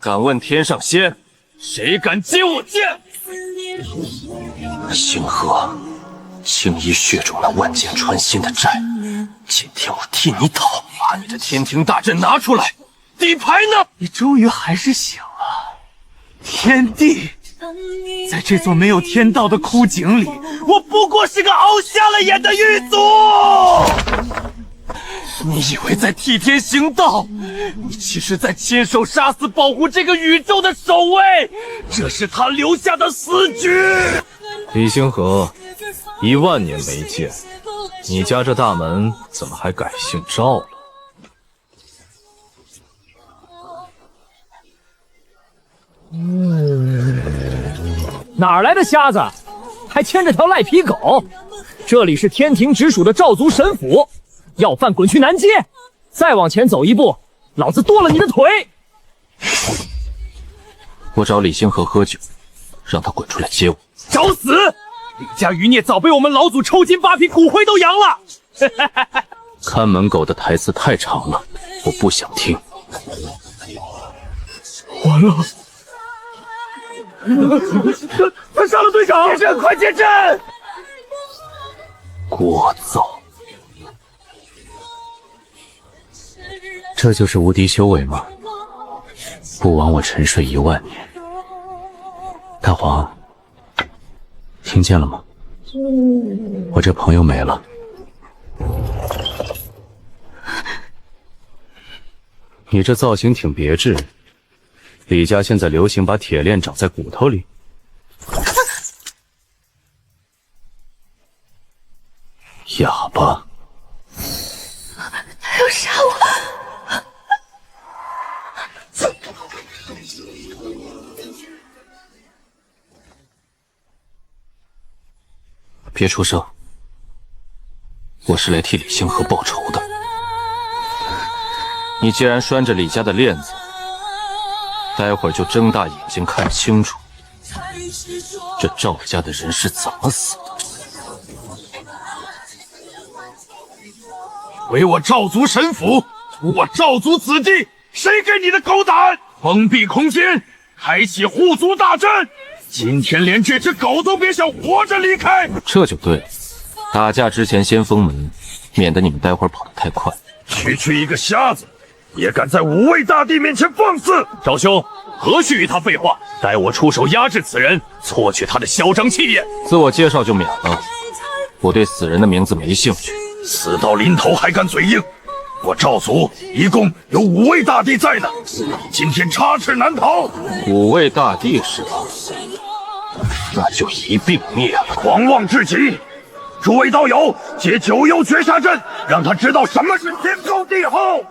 敢问天上仙，谁敢接我剑？星河，青衣血中那万箭穿心的债，今天我替你讨。把你的天庭大阵拿出来，底牌呢？你终于还是醒了。天地，在这座没有天道的枯井里，我不过是个熬瞎了眼的狱卒。你以为在替天行道，你其实在亲手杀死保护这个宇宙的守卫，这是他留下的死局。李星河，10000年没见，你家这大门怎么还改姓赵了？哪来的瞎子，还牵着条赖皮狗？这里是天庭直属的赵族神府，要饭滚去南街！再往前走一步，老子剁了你的腿！我找李星河喝酒，让他滚出来接我。找死！李家余孽早被我们老祖抽筋扒皮，骨灰都扬了。看门狗的台词太长了，我不想听。完了！他杀了队长！接阵，快接阵！聒噪！这就是无敌修为吗？不枉我沉睡10000年。大黄，听见了吗？我这朋友没了。你这造型挺别致。李家现在流行把铁链长在骨头里。哑巴，他要杀我！别出声，我是来替李星河报仇的。你既然拴着李家的链子，待会儿就睁大眼睛看清楚，这赵家的人是怎么死的。为我赵族神府，图我赵族子弟，谁给你的狗胆？封闭空间，开启护族大阵。今天连这只狗都别想活着离开。这就对了，打架之前先封门，免得你们待会儿跑得太快。区一个瞎子，也敢在五位大帝面前放肆！赵兄，何须与他废话？待我出手压制此人，挫去他的嚣张气焰。自我介绍就免了，我对死人的名字没兴趣。死到临头还敢嘴硬！我赵族一共有5位大帝在呢，今天插翅难逃。5位大帝是吧？那就一并灭了！狂妄至极！诸位道友，解九幽绝杀阵，让他知道什么是天高地厚。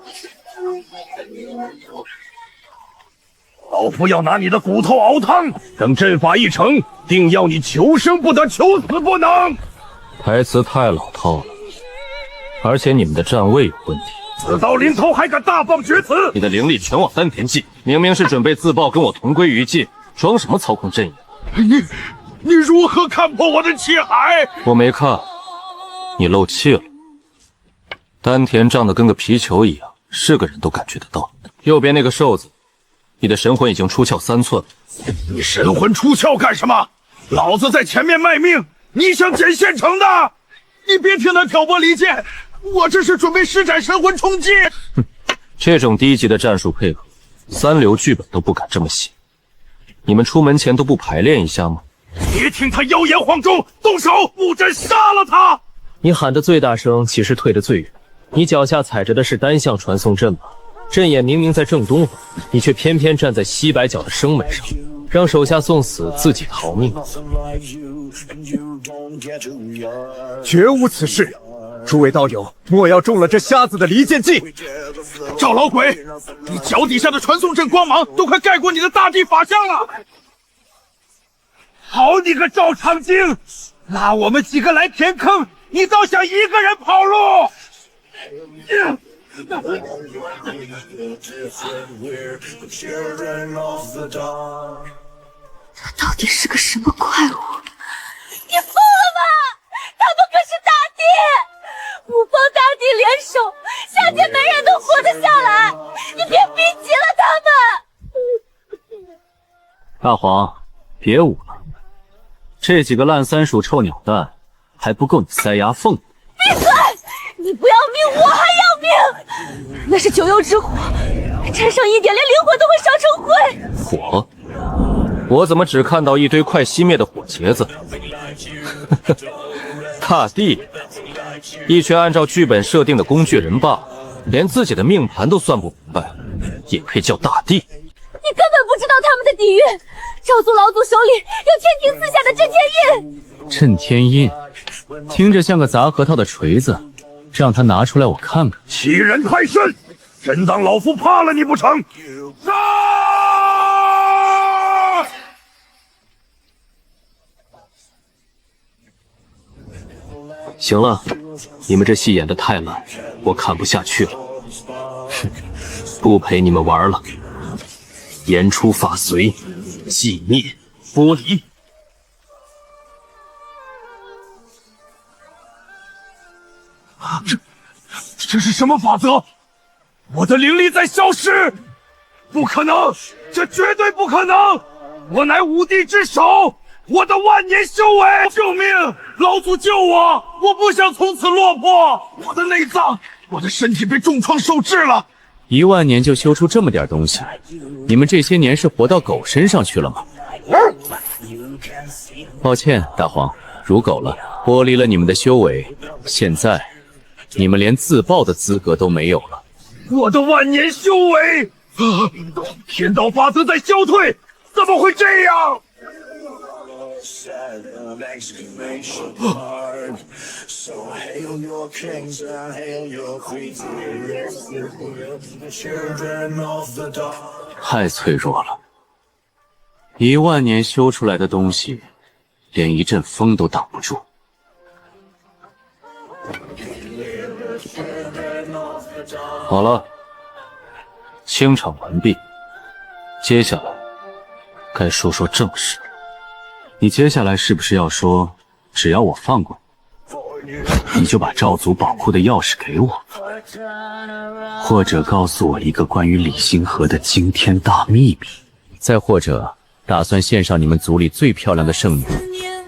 老夫要拿你的骨头熬汤，等阵法一成，定要你求生不得，求死不能。台词太老套了，而且你们的站位有问题。死到临头还敢大放厥词！你的灵力全往丹田进，明明是准备自爆跟我同归于尽，装什么操控阵营？你如何看破我的气海？我没看，你漏气了。丹田胀得跟个皮球一样，是个人都感觉得到。右边那个瘦子，你的神魂已经出窍3寸了。你神魂出窍干什么？老子在前面卖命，你想捡现成的？你别听他挑拨离间，我这是准备施展神魂冲击。哼，这种低级的战术配合，3流剧本都不敢这么写。你们出门前都不排练一下吗？别听他妖言惑众，动手！布阵杀了他！你喊得最大声，其实退得最远。你脚下踩着的是单向传送阵吗？阵眼明明在正东方，你却偏偏站在西北角的生门上，让手下送死，自己逃命。绝无此事！诸位道友，莫要中了这瞎子的离间计！赵老鬼，你脚底下的传送阵光芒都快盖过你的大地法相了！好你个赵长京，拉我们几个来填坑，你倒想一个人跑路？他到底是个什么怪物？你疯了吗？他们可是大帝，5方大帝联手，下界没人能活得下来，你别逼急了他们。大黄，别舞了，这几个烂三鼠臭鸟蛋还不够你塞牙缝。闭嘴！你不要命，我还要命！那是九幽之火，沾上一点，连灵魂都会烧成灰。火？我怎么只看到一堆快熄灭的火结子？大帝，一群按照剧本设定的工具人罢了，连自己的命盘都算不明白，也配叫大帝？你根本不知道他们的底蕴。赵族老祖手里有天庭赐下的震天印。震天印，听着像个砸核桃的锤子，让他拿出来我看看。欺人太甚，真当老夫怕了你不成？杀！行了，你们这戏演得太烂，我看不下去了。哼，不陪你们玩了。言出法随，寂灭剥离。这是什么法则？我的灵力在消失！不可能，这绝对不可能！我乃五帝之首，我的万年修为！救命！老祖救我！我不想从此落魄！我的内脏，我的身体被重创受制了。10000年就修出这么点东西，你们这些年是活到狗身上去了吗？抱歉，大黄，辱狗了，剥离了你们的修为，现在你们连自爆的资格都没有了。我的万年修为，天道法则在消退，怎么会这样？太脆弱了，10000年修出来的东西，连一阵风都挡不住。好了，清场完毕，接下来该说说正事了。你接下来是不是要说，只要我放过你，你就把赵族宝库的钥匙给我，或者告诉我一个关于李星河的惊天大秘密，再或者打算献上你们族里最漂亮的圣女，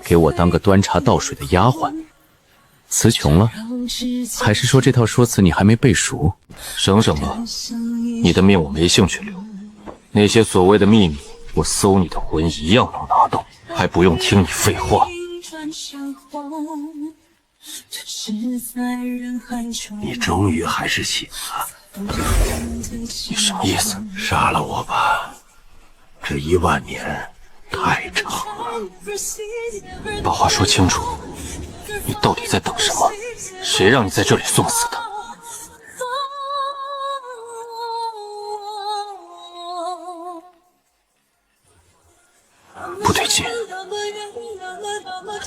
给我当个端茶倒水的丫鬟？词穷了？还是说这套说辞你还没背熟？省省吧，你的命我没兴趣留，那些所谓的秘密，我搜你的魂一样能拿到，还不用听你废话。你终于还是醒了，你什么意思？杀了我吧，这10000年太长了。把话说清楚，你到底在等什么？谁让你在这里送死的？不对劲，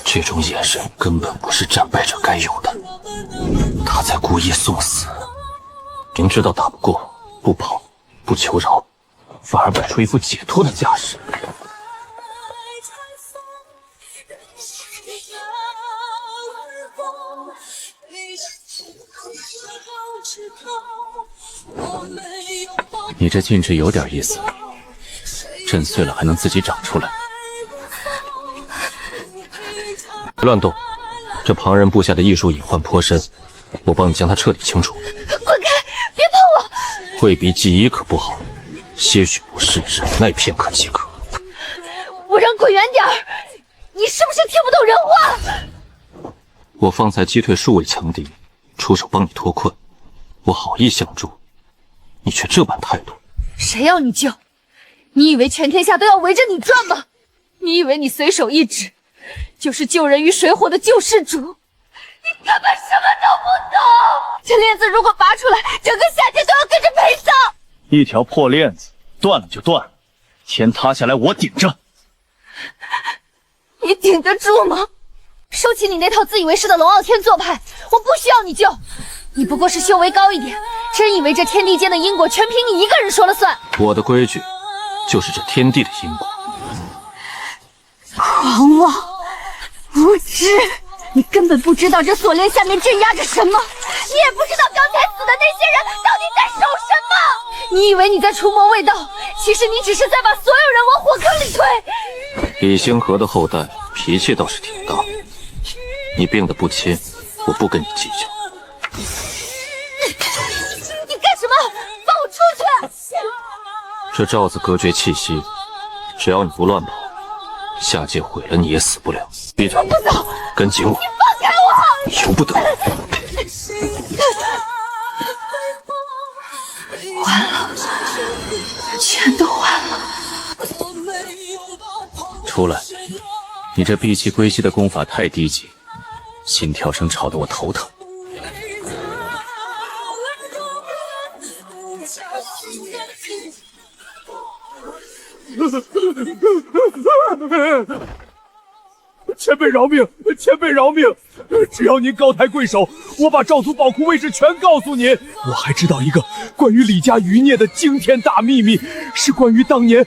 这种眼神根本不是战败者该有的。他在故意送死，明知道打不过，不跑，不求饶，反而摆出一副解脱的架势。你这禁制有点意思，震碎了还能自己长出来。别乱动，这旁人布下的异术隐患颇深，我帮你将它彻底清除。滚开！别碰我！会比记忆可不好，些许不适，忍耐片刻即可。我让滚远点儿！你是不是听不懂人话？我方才击退数位强敌，出手帮你脱困，我好意相助，你却这般态度。谁要你救？你以为全天下都要围着你转吗？你以为你随手一指，就是救人于水火的救世主？你根本什么都不懂！这链子如果拔出来，整个夏天都要跟着陪葬。一条破链子，断了就断了，天塌下来我顶着。你顶得住吗？收起你那套自以为是的龙傲天做派，我不需要你救。你不过是修为高一点，真以为这天地间的因果全凭你一个人说了算？我的规矩就是这天地的因果。狂妄无知，你根本不知道这锁链下面镇压着什么，你也不知道刚才死的那些人到底在守什么。你以为你在除魔卫道，其实你只是在把所有人往火坑里推。李星河的后代脾气倒是挺大，你病得不轻，我不跟你计较。你干什么？放我出去！这罩子隔绝气息，只要你不乱跑，下界毁了你也死不了。闭嘴！不走！跟紧我！你放开我！由不得！完了，全都完了。出来！你这闭气归西的功法太低级，心跳声吵得我头疼。前辈饶命！前辈饶命！只要您高抬贵手，我把赵族宝库位置全告诉您。我还知道一个关于李家余孽的惊天大秘密，是关于当年……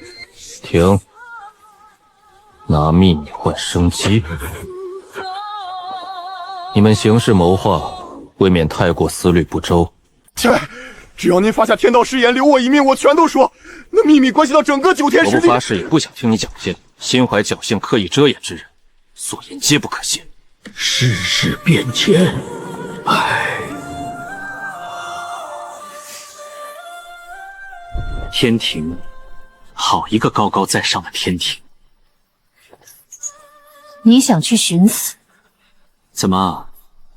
停！拿秘密换生机，你们行事谋划未免太过思虑不周。前辈，只要您发下天道誓言，留我一命，我全都说。那秘密关系到整个9天我实力。不发誓也不想听你狡辩，心怀侥幸、刻意遮掩之人，所言皆不可信。世事变迁，天庭，好一个高高在上的天庭！你想去寻死？怎么，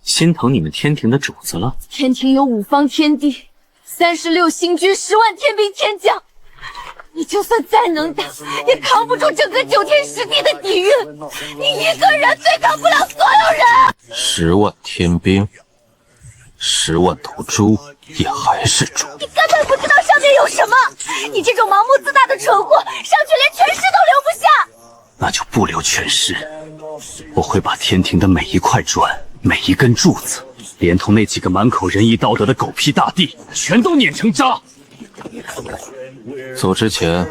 心疼你们天庭的主子了？天庭有5方天地，36星君，10万天兵天将，你就算再能打，也扛不住整个9天10地的底蕴。你一个人对抗不了所有人。10万天兵，10万头猪，也还是猪。你根本不知道上面有什么，你这种盲目自大的蠢货，上去连全尸都留不下。那就不留全尸，我会把天庭的每一块砖、每一根柱子，连同那几个满口仁义道德的狗屁大帝，全都碾成渣。走之前，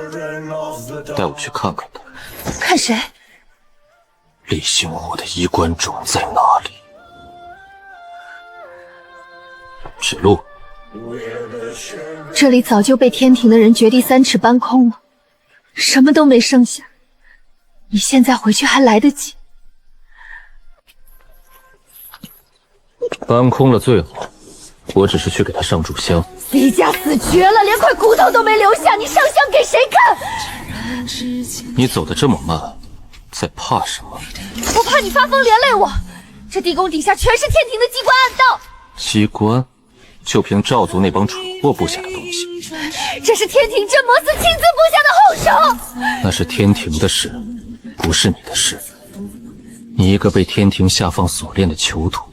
带我去看看他。看谁？李兴武的衣冠冢在哪里？指路。这里早就被天庭的人掘地3尺搬空了，什么都没剩下。你现在回去还来得及。搬空了最好，我只是去给他上炷香。李家死绝了，连块骨头都没留下，你上香给谁看？你走得这么慢，在怕什么？我怕你发疯连累我。这地宫底下全是天庭的机关暗道。机关？就凭赵族那帮蠢货布下的东西。这是天庭镇魔司亲自布下的后手。那是天庭的事，不是你的事。你一个被天庭下放锁链的囚徒，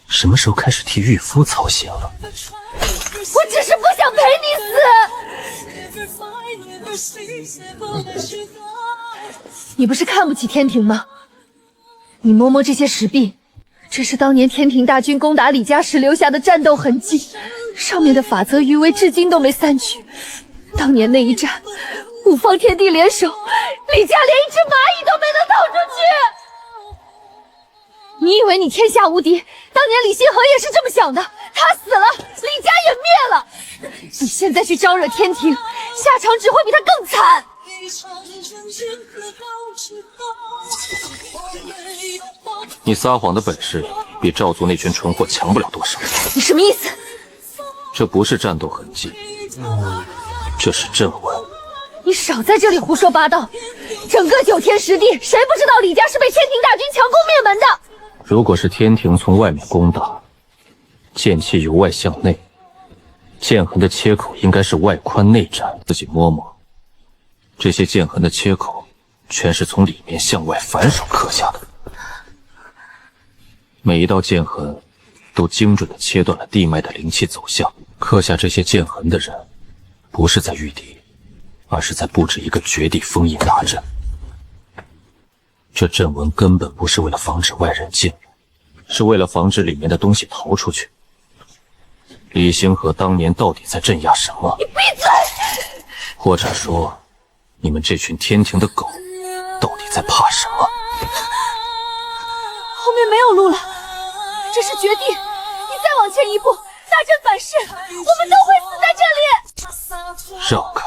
什么时候开始替御夫操心了？我只是不想陪你死。你不是看不起天庭吗？你摸摸这些石壁，这是当年天庭大军攻打李家时留下的战斗痕迹，上面的法则余威至今都没散去。当年那一战，5方天地联手，李家连一只蚂蚁都没能逃出去。你以为你天下无敌？当年李信恒也是这么想的，他死了，李家也灭了。你现在去招惹天庭，下场只会比他更惨。你撒谎的本事比赵族那群蠢货强不了多少。你什么意思？这不是战斗痕迹，这是阵纹。你少在这里胡说八道！整个9天10地，谁不知道李家是被天庭大军强攻灭门的？如果是天庭从外面攻打，剑气由外向内，剑痕的切口应该是外宽内窄。自己摸摸，这些剑痕的切口全是从里面向外反手刻下的。每一道剑痕都精准地切断了地脉的灵气走向。刻下这些剑痕的人，不是在御敌，而是在布置一个绝地封印大阵。这阵纹根本不是为了防止外人进入，是为了防止里面的东西逃出去。李星河当年到底在镇压什么？你闭嘴！或者说，你们这群天庭的狗到底在怕什么？后面没有路了，这是绝地，你再往前一步，大阵反噬，我们都会死在这里。让开！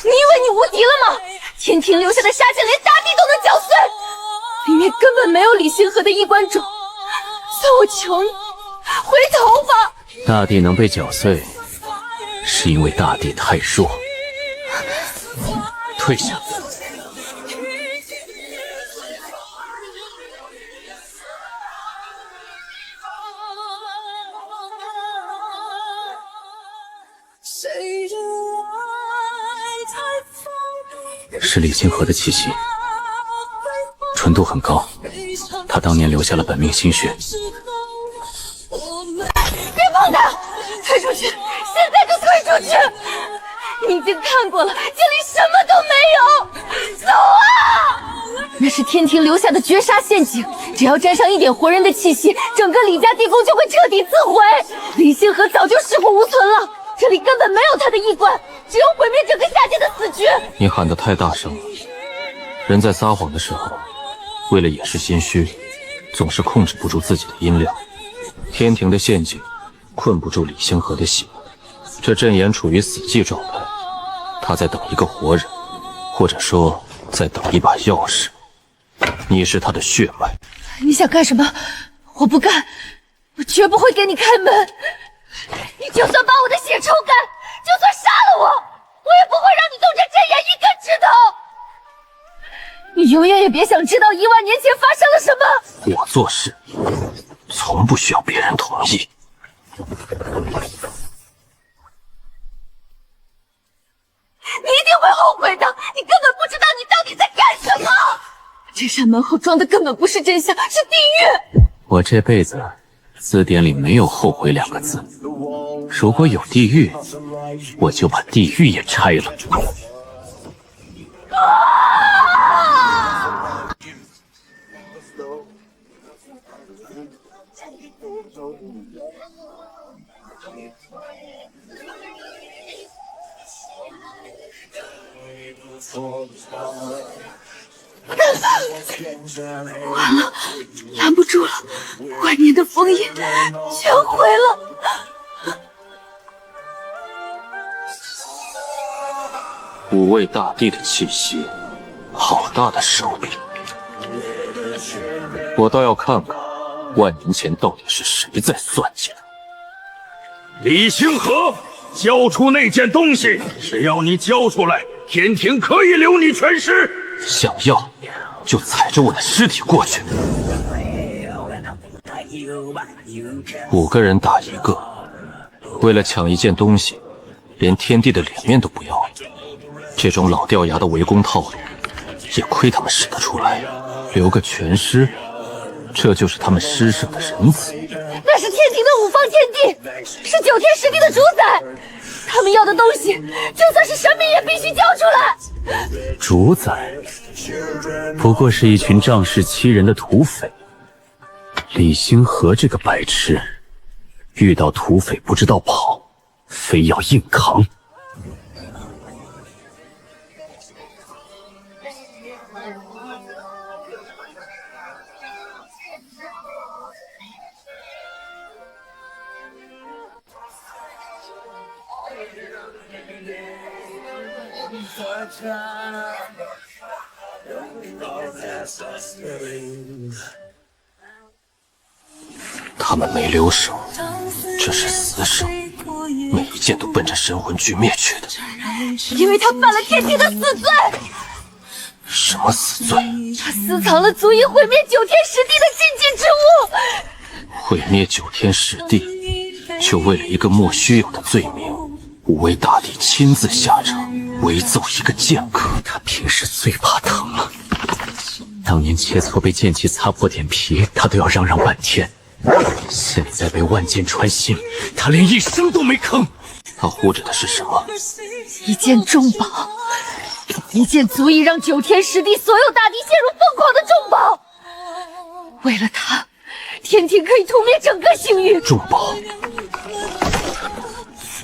你以为你无敌了吗？天庭留下的杀剑连大地都能搅碎，里面根本没有李星河的衣冠冢，所以我求你回头吧。大地能被搅碎，是因为大地太弱。退下。是李清河的气息，纯度很高，他当年留下了本命心血。别碰他，退出去，现在就退出去！你已经看过了，这里什么都没有，走啊！那是天庭留下的绝杀陷阱，只要沾上一点活人的气息，整个李家地宫就会彻底自毁。李星河早就尸骨无存了，这里根本没有他的衣冠，只有毁灭整个下界的死局。你喊得太大声了，人在撒谎的时候，为了掩饰心虚，总是控制不住自己的音量。天庭的陷阱困不住李星河的血，这阵眼处于死寂状态，他在等一个活人，或者说在等一把钥匙。你是他的血脉。你想干什么？我不干，我绝不会给你开门。你就算把我的血抽干，就算杀了我，我也不会让你动这阵眼一根指头。你永远也别想知道1万年前发生了什么。我做事从不需要别人同意。你一定会后悔的，你根本不知道你到底在干什么。这扇门后装的根本不是真相，是地狱。我这辈子字典里没有后悔2个字，如果有地狱，我就把地狱也拆了。完了，拦不住了，万年的封印全毁了。五位大帝的气息，好大的手笔！我倒要看看万年前到底是谁在算计他。李星河，交出那件东西！只要你交出来，天庭可以留你全尸。想要就踩着我的尸体过去。5个人打1个，为了抢一件东西，连天帝的脸面都不要了。这种老掉牙的围攻套路，也亏他们使得出来。留个全尸，这就是他们施舍的仁慈。那是天庭的5方天地，是9天10地的主宰，他们要的东西，就算是神明也必须交出来。主宰不过是一群仗势欺人的土匪。李星河这个白痴，遇到土匪不知道跑，非要硬扛。他们没留手，这是死手，每一件都奔着神魂炬灭去的。因为他犯了天庭的死罪。什么死罪？他私藏了足以毁灭9天10地的禁忌之物。毁灭9天10地，就为了一个莫须有的罪名，5位大帝亲自下场围揍一个剑客。他平时最怕疼了，当年切磋被剑气擦破点皮，他都要嚷嚷半天。现在被万剑穿心，他连一声都没吭。他护着的是什么？一件重宝，一件足以让9天10地所有大帝陷入疯狂的重宝。为了他，天庭可以屠灭整个星域。重宝，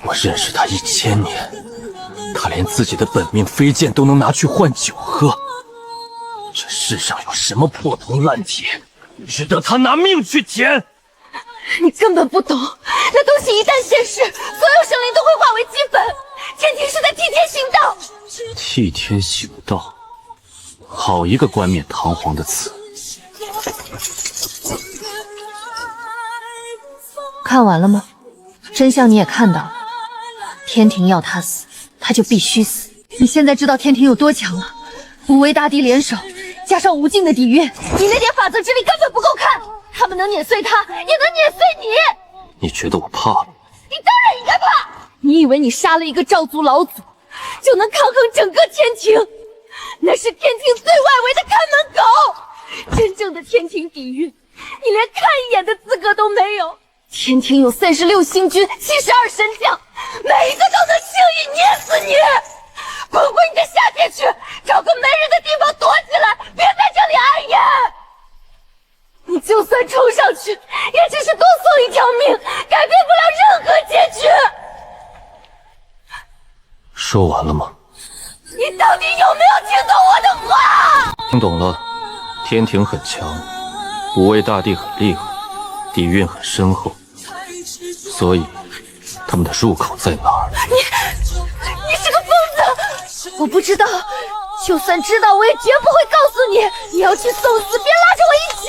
我认识他1000年，他连自己的本命飞剑都能拿去换酒喝。这世上有什么破铜烂铁，值得他拿命去捡？你根本不懂，那东西一旦现世，所有生灵都会化为齑粉。天庭是在替天行道。替天行道，好一个冠冕堂皇的词。看完了吗？真相你也看到了，天庭要他死，他就必须死。你现在知道天庭有多强了？5位大帝联手，加上无尽的底蕴，你那点法则之力根本不够看。他们能碾碎他，也能碾碎你。你觉得我怕了？你当然应该怕！你以为你杀了一个赵族老祖，就能抗衡整个天庭？那是天庭最外围的看门狗。真正的天庭底蕴，你连看一眼的资格都没有。天庭有36星君、72神将，每一个都能轻易碾死你。滚回你的下界去，找个没人的地方躲起来，别在这里碍眼。你就算冲上去，也只是多送一条命，改变不了任何结局。说完了吗？你到底有没有听懂我的话？听懂了，天庭很强，5位大帝很厉害，底蕴很深厚，所以他们的入口在哪儿？你是个疯子！我不知道，就算知道，我也绝不会告诉你。你要去送死，别拉着我一起。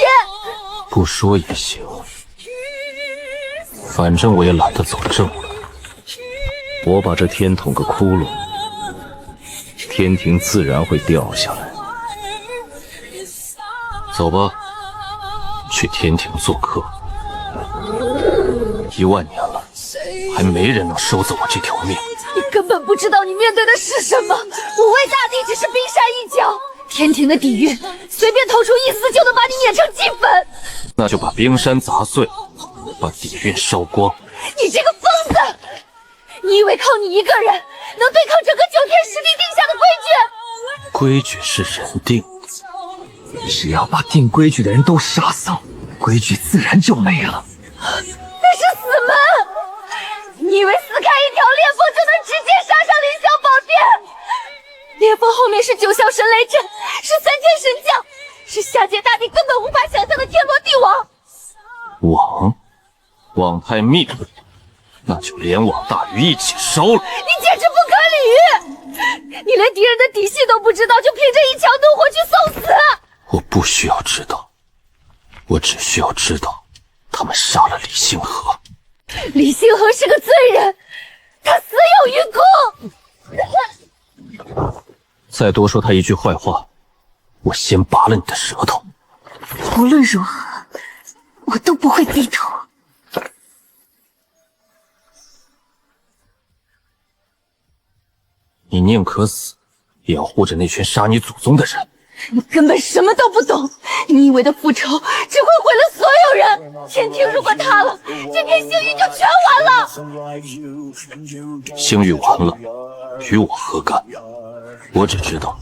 不说也行，反正我也懒得走正了。我把这天捅个窟窿，天庭自然会掉下来。走吧，去天庭做客。1万年了，还没人能收走我这条命。你根本不知道你面对的是什么。5位大帝只是冰山一角，天庭的底蕴，随便透出一丝就能把你碾成齑粉。那就把冰山砸碎，把底蕴烧光。你这个疯子！你以为靠你一个人能对抗整个9天10地定下的规矩？规矩是人定，只要把定规矩的人都杀死，规矩自然就没了。那是死门！你以为撕开一条裂缝就能直接杀上凌霄宝殿？裂缝后面是9霄神雷阵，是3000神将，是下界大帝根本无法想象的天罗地网。网太密了，那就连网大鱼一起烧了。你简直不可理喻！你连敌人的底细都不知道，就凭着一腔怒火去送死？我不需要知道，我只需要知道他们杀了李星河。李星河是个罪人，他死有余辜。再多说他一句坏话，我先拔了你的舌头。无论如何，我都不会低头。你宁可死，也要护着那群杀你祖宗的人。你根本什么都不懂，你以为的复仇只会毁了所有人。天庭如果塌了，这片星域就全完了。星域完了，与我何干？我只知道，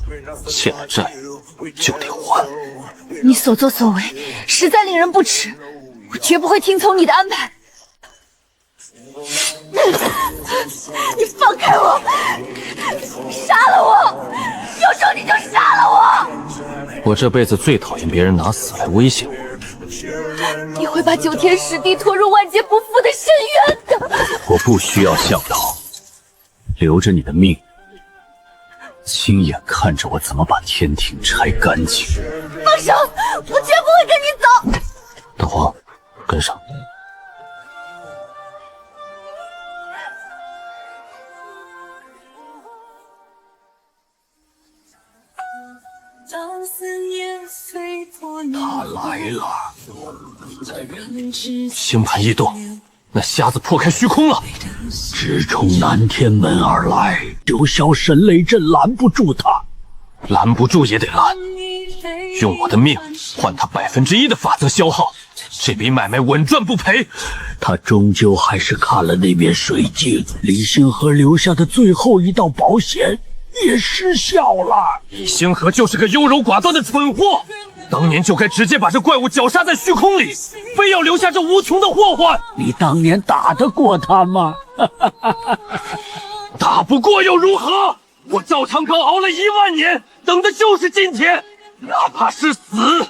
欠了债就得还。你所作所为实在令人不齿，我绝不会听从你的安排。你放开我！杀了我！有种你就杀了我！我这辈子最讨厌别人拿死来威胁我。你会把9天10地拖入万劫不复的深渊的。我不需要向导，留着你的命，亲眼看着我怎么把天庭拆干净。放手！我绝不会跟你走。大黄，跟上。他来了，星盘异动，那瞎子破开虚空了，直冲南天门而来，9霄神雷阵拦不住他，拦不住也得拦，用我的命换他1%的法则消耗，这笔买卖稳赚不赔。他终究还是看了那面水镜，李星河留下的最后一道保险也失效了。李星河就是个优柔寡断的蠢货，当年就该直接把这怪物绞杀在虚空里，非要留下这无穷的祸患。你当年打得过他吗？打不过又如何？我赵长康熬了1万年，等的就是今天，哪怕是死，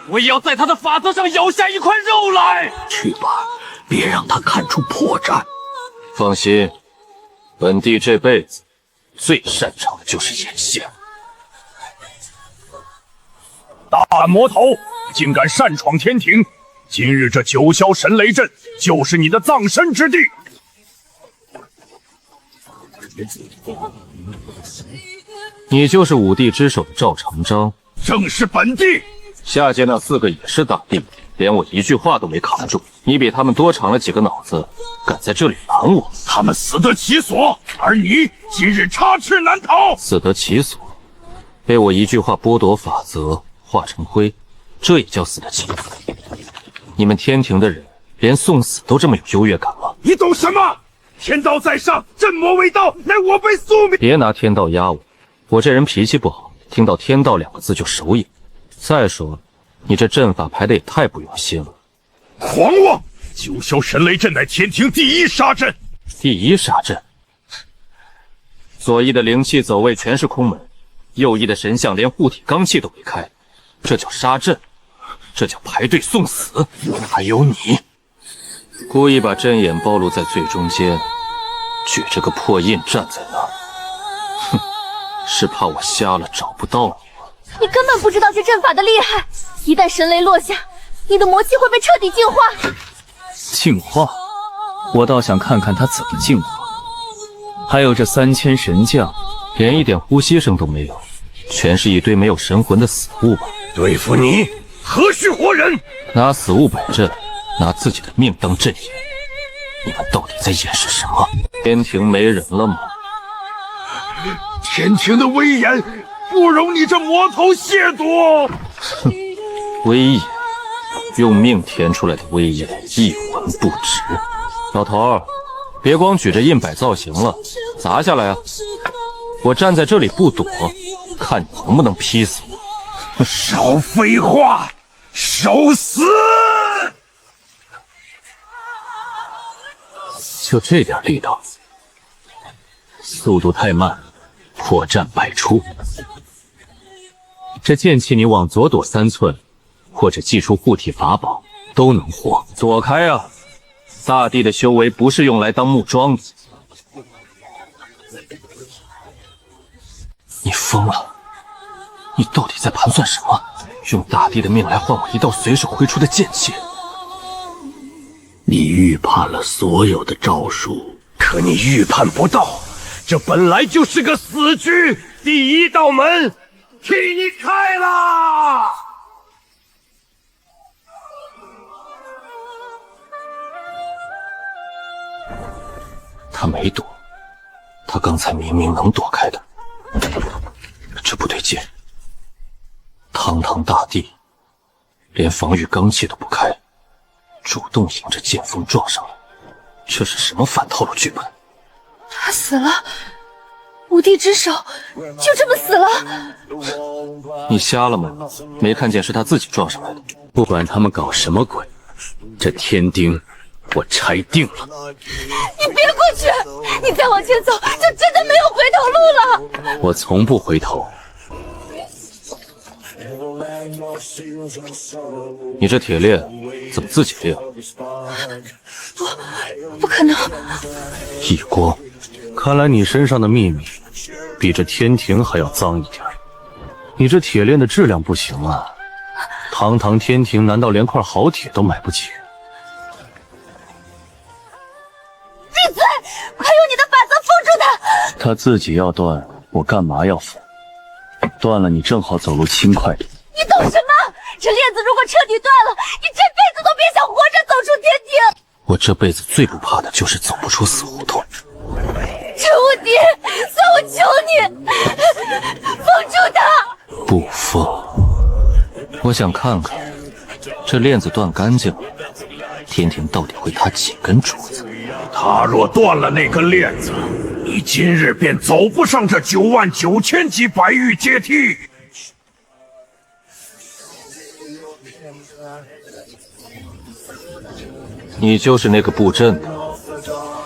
我也要在他的法则上咬下一块肉来。去吧，别让他看出破绽。放心，本帝这辈子最擅长的就是眼线。大魔头竟敢擅闯天庭，今日这九霄神雷阵就是你的葬身之地。你就是五帝之首的赵长章，正是本帝。下界那4个也是大帝，连我一句话都没扛住。你比他们多长了几个脑子，敢在这里拦我？他们死得其所，而你今日插翅难逃。死得其所，被我一句话剥夺法则，化成灰，这也叫死得其所？你们天庭的人连送死都这么有优越感吗？你懂什么？天道在上，镇魔为道，乃我辈宿命。别拿天道压我，我这人脾气不好，听到天道2个字就手痒。再说了，你这阵法排的也太不用心了。狂妄！九霄神雷阵乃天庭第一杀阵。第一杀阵，左翼的灵气走位全是空门，右翼的神像连护体罡气都没开，这叫杀阵，这叫排队送死。还有你，故意把阵眼暴露在最中间，举着个破印站在那儿，哼，是怕我瞎了找不到你吗？你根本不知道这阵法的厉害，一旦神雷落下，你的魔气会被彻底净化。净化？我倒想看看他怎么净化。还有这3000神将，连一点呼吸声都没有，全是一堆没有神魂的死物吧？对付你，何须活人？拿死物摆阵，拿自己的命当阵眼，你们到底在掩饰什么？天庭没人了吗？天庭的威严不容你这魔头亵渎。哼，威严，用命填出来的威严一文不值。老头儿，别光举着印摆造型了，砸下来啊！我站在这里不躲，看你能不能劈死我。少废话，受死！就这点力道，速度太慢，破绽百出。这剑气你往左躲3寸，或者祭出护体法宝，都能活。躲开啊！大帝的修为不是用来当木桩的。你疯了！你到底在盘算什么？用大帝的命来换我一道随手挥出的剑气？你预判了所有的招数，可你预判不到，这本来就是个死局。第一道门替你开了。他没躲，他刚才明明能躲开的，这不对劲。堂堂大帝，连防御罡气都不开，主动迎着剑锋撞上来，这是什么反套路剧本？他死了，五帝之首就这么死了？你瞎了吗？没看见是他自己撞上来的？不管他们搞什么鬼，这天丁我拆定了。你别过去，你再往前走，就真的没有回头路了。我从不回头。你这铁链怎么自己练？不可能！异光，看来你身上的秘密比这天庭还要脏一点。你这铁链的质量不行啊！堂堂天庭难道连块好铁都买不起？闭嘴！快用你的法则封住他！他自己要断，我干嘛要封？断了你正好走路轻快点。你懂什么？这链子如果彻底断了，你这辈子都别想活着走出天庭。我这辈子最不怕的就是走不出死胡同。陈无敌，算我求你，封住他！不封。我想看看，这链子断干净了，天庭到底会塌几根竹子？他若断了那根链子，你今日便走不上这99000级白玉阶梯。你就是那个布阵的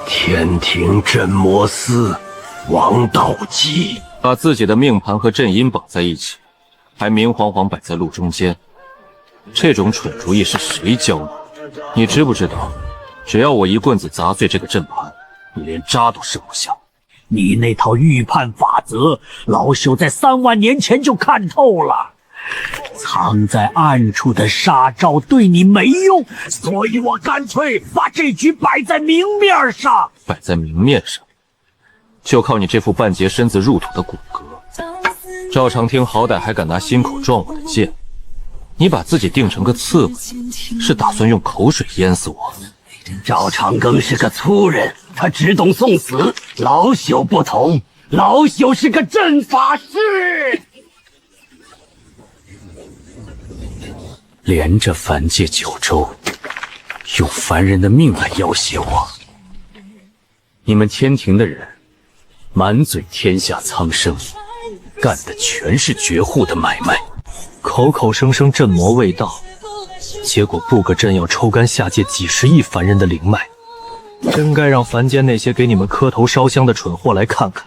天庭镇魔司王道基，把自己的命盘和阵音绑在一起，还明晃晃摆在路中间。这种蠢主意是谁教你？你知不知道，只要我一棍子砸碎这个阵盘，你连渣都剩不下。你那套预判法则，老朽在3万年前就看透了。藏在暗处的杀招对你没用，所以我干脆把这局摆在明面上。摆在明面上，就靠你这副半截身子入土的骨骼。赵长天好歹还敢拿心口撞我的剑，你把自己定成个刺猬，是打算用口水淹死我？赵长庚是个粗人，他只懂送死。老朽不同，老朽是个阵法师。连着凡界9州，用凡人的命来要挟我。你们天庭的人，满嘴天下苍生，干的全是绝户的买卖，口口声声镇魔卫道，结果布个阵要抽干下界几十亿凡人的灵脉，真该让凡间那些给你们磕头烧香的蠢货来看看，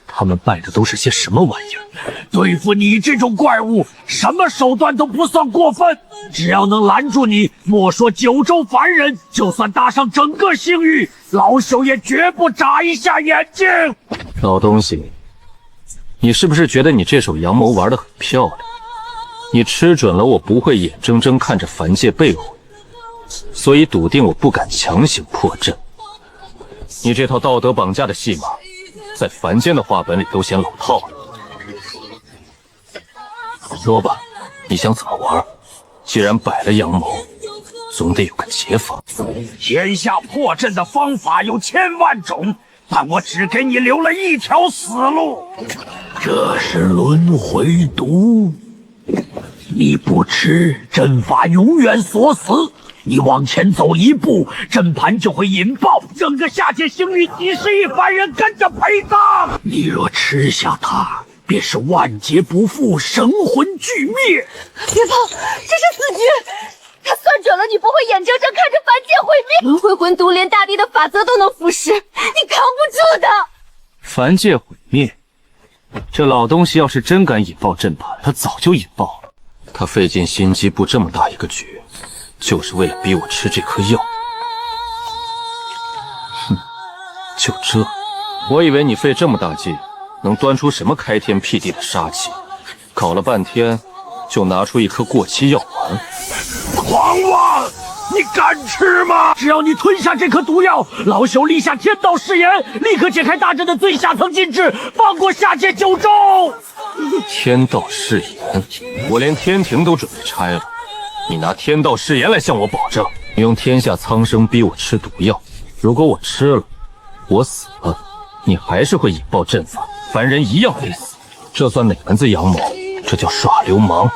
他们拜的都是些什么玩意儿。对付你这种怪物，什么手段都不算过分，只要能拦住你，莫说9州凡人，就算搭上整个星域，老朽也绝不眨一下眼睛。老东西，你是不是觉得你这手阳谋玩得很漂亮？你吃准了我不会眼睁睁看着凡界被毁，所以笃定我不敢强行破阵。你这套道德绑架的戏码，在凡间的话本里都显老套了。说吧，你想怎么玩？既然摆了阳谋，总得有个解法。天下破阵的方法有1000万种，但我只给你留了一条死路。这是轮回毒，你不吃，阵法永远锁死。你往前走一步，阵盘就会引爆，整个下界星域几十亿凡人跟着陪葬。你若吃下它，便是万劫不复，神魂俱灭。别跑，这是死局！他算准了你不会眼睁睁看着凡界毁灭，轮回魂毒连大地的法则都能腐蚀，你扛不住的。凡界毁灭，这老东西要是真敢引爆阵盘，他早就引爆了。他费尽心机布这么大一个局，就是为了逼我吃这颗药。哼，就这？我以为你费这么大劲，能端出什么开天辟地的杀气，搞了半天，就拿出一颗过期药丸。狂妄！你敢吃吗？只要你吞下这颗毒药，老朽立下天道誓言，立刻解开大阵的最下层禁制，放过下界9州。天道誓言，我连天庭都准备拆了，你拿天道誓言来向我保证，用天下苍生逼我吃毒药。如果我吃了，我死了，你还是会引爆阵法，凡人一样得死。这算哪门子阳谋？这叫耍流氓！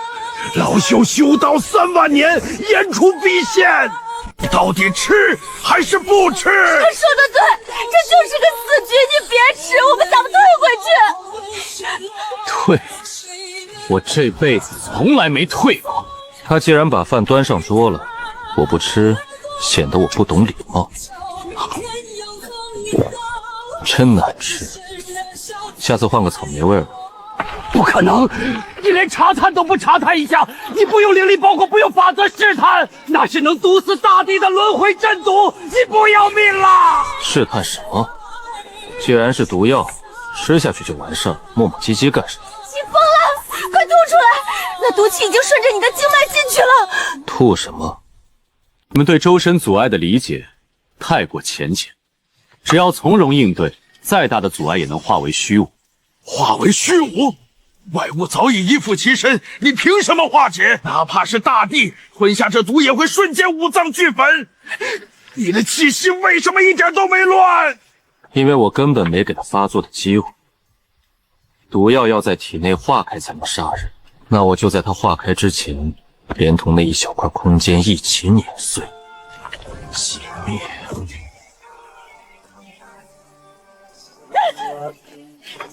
老朽修道3万年，言出必现。你到底吃还是不吃？他说的对，这就是个死局，你别吃，我们想退回去。退？我这辈子从来没退过。他既然把饭端上桌了，我不吃，显得我不懂礼貌。真难吃，下次换个草莓味儿。不可能！你连查探都不查探一下，你不用灵力包裹，不用法则试探，那是能毒死大地的轮回阵毒！你不要命了？试探什么？既然是毒药，吃下去就完事儿，磨磨唧唧干什么？你疯了！快吐出来！那毒气已经顺着你的经脉进去了。吐什么？你们对周身阻碍的理解太过浅显，只要从容应对，再大的阻碍也能化为虚无。化为虚无？外物早已依附其身，你凭什么化解？哪怕是大地吞下这毒，也会瞬间五脏俱焚。你的气息为什么一点都没乱？因为我根本没给他发作的机会。毒药要在体内化开才能杀人，那我就在它化开之前，连同那一小块空间一起碾碎、熄灭。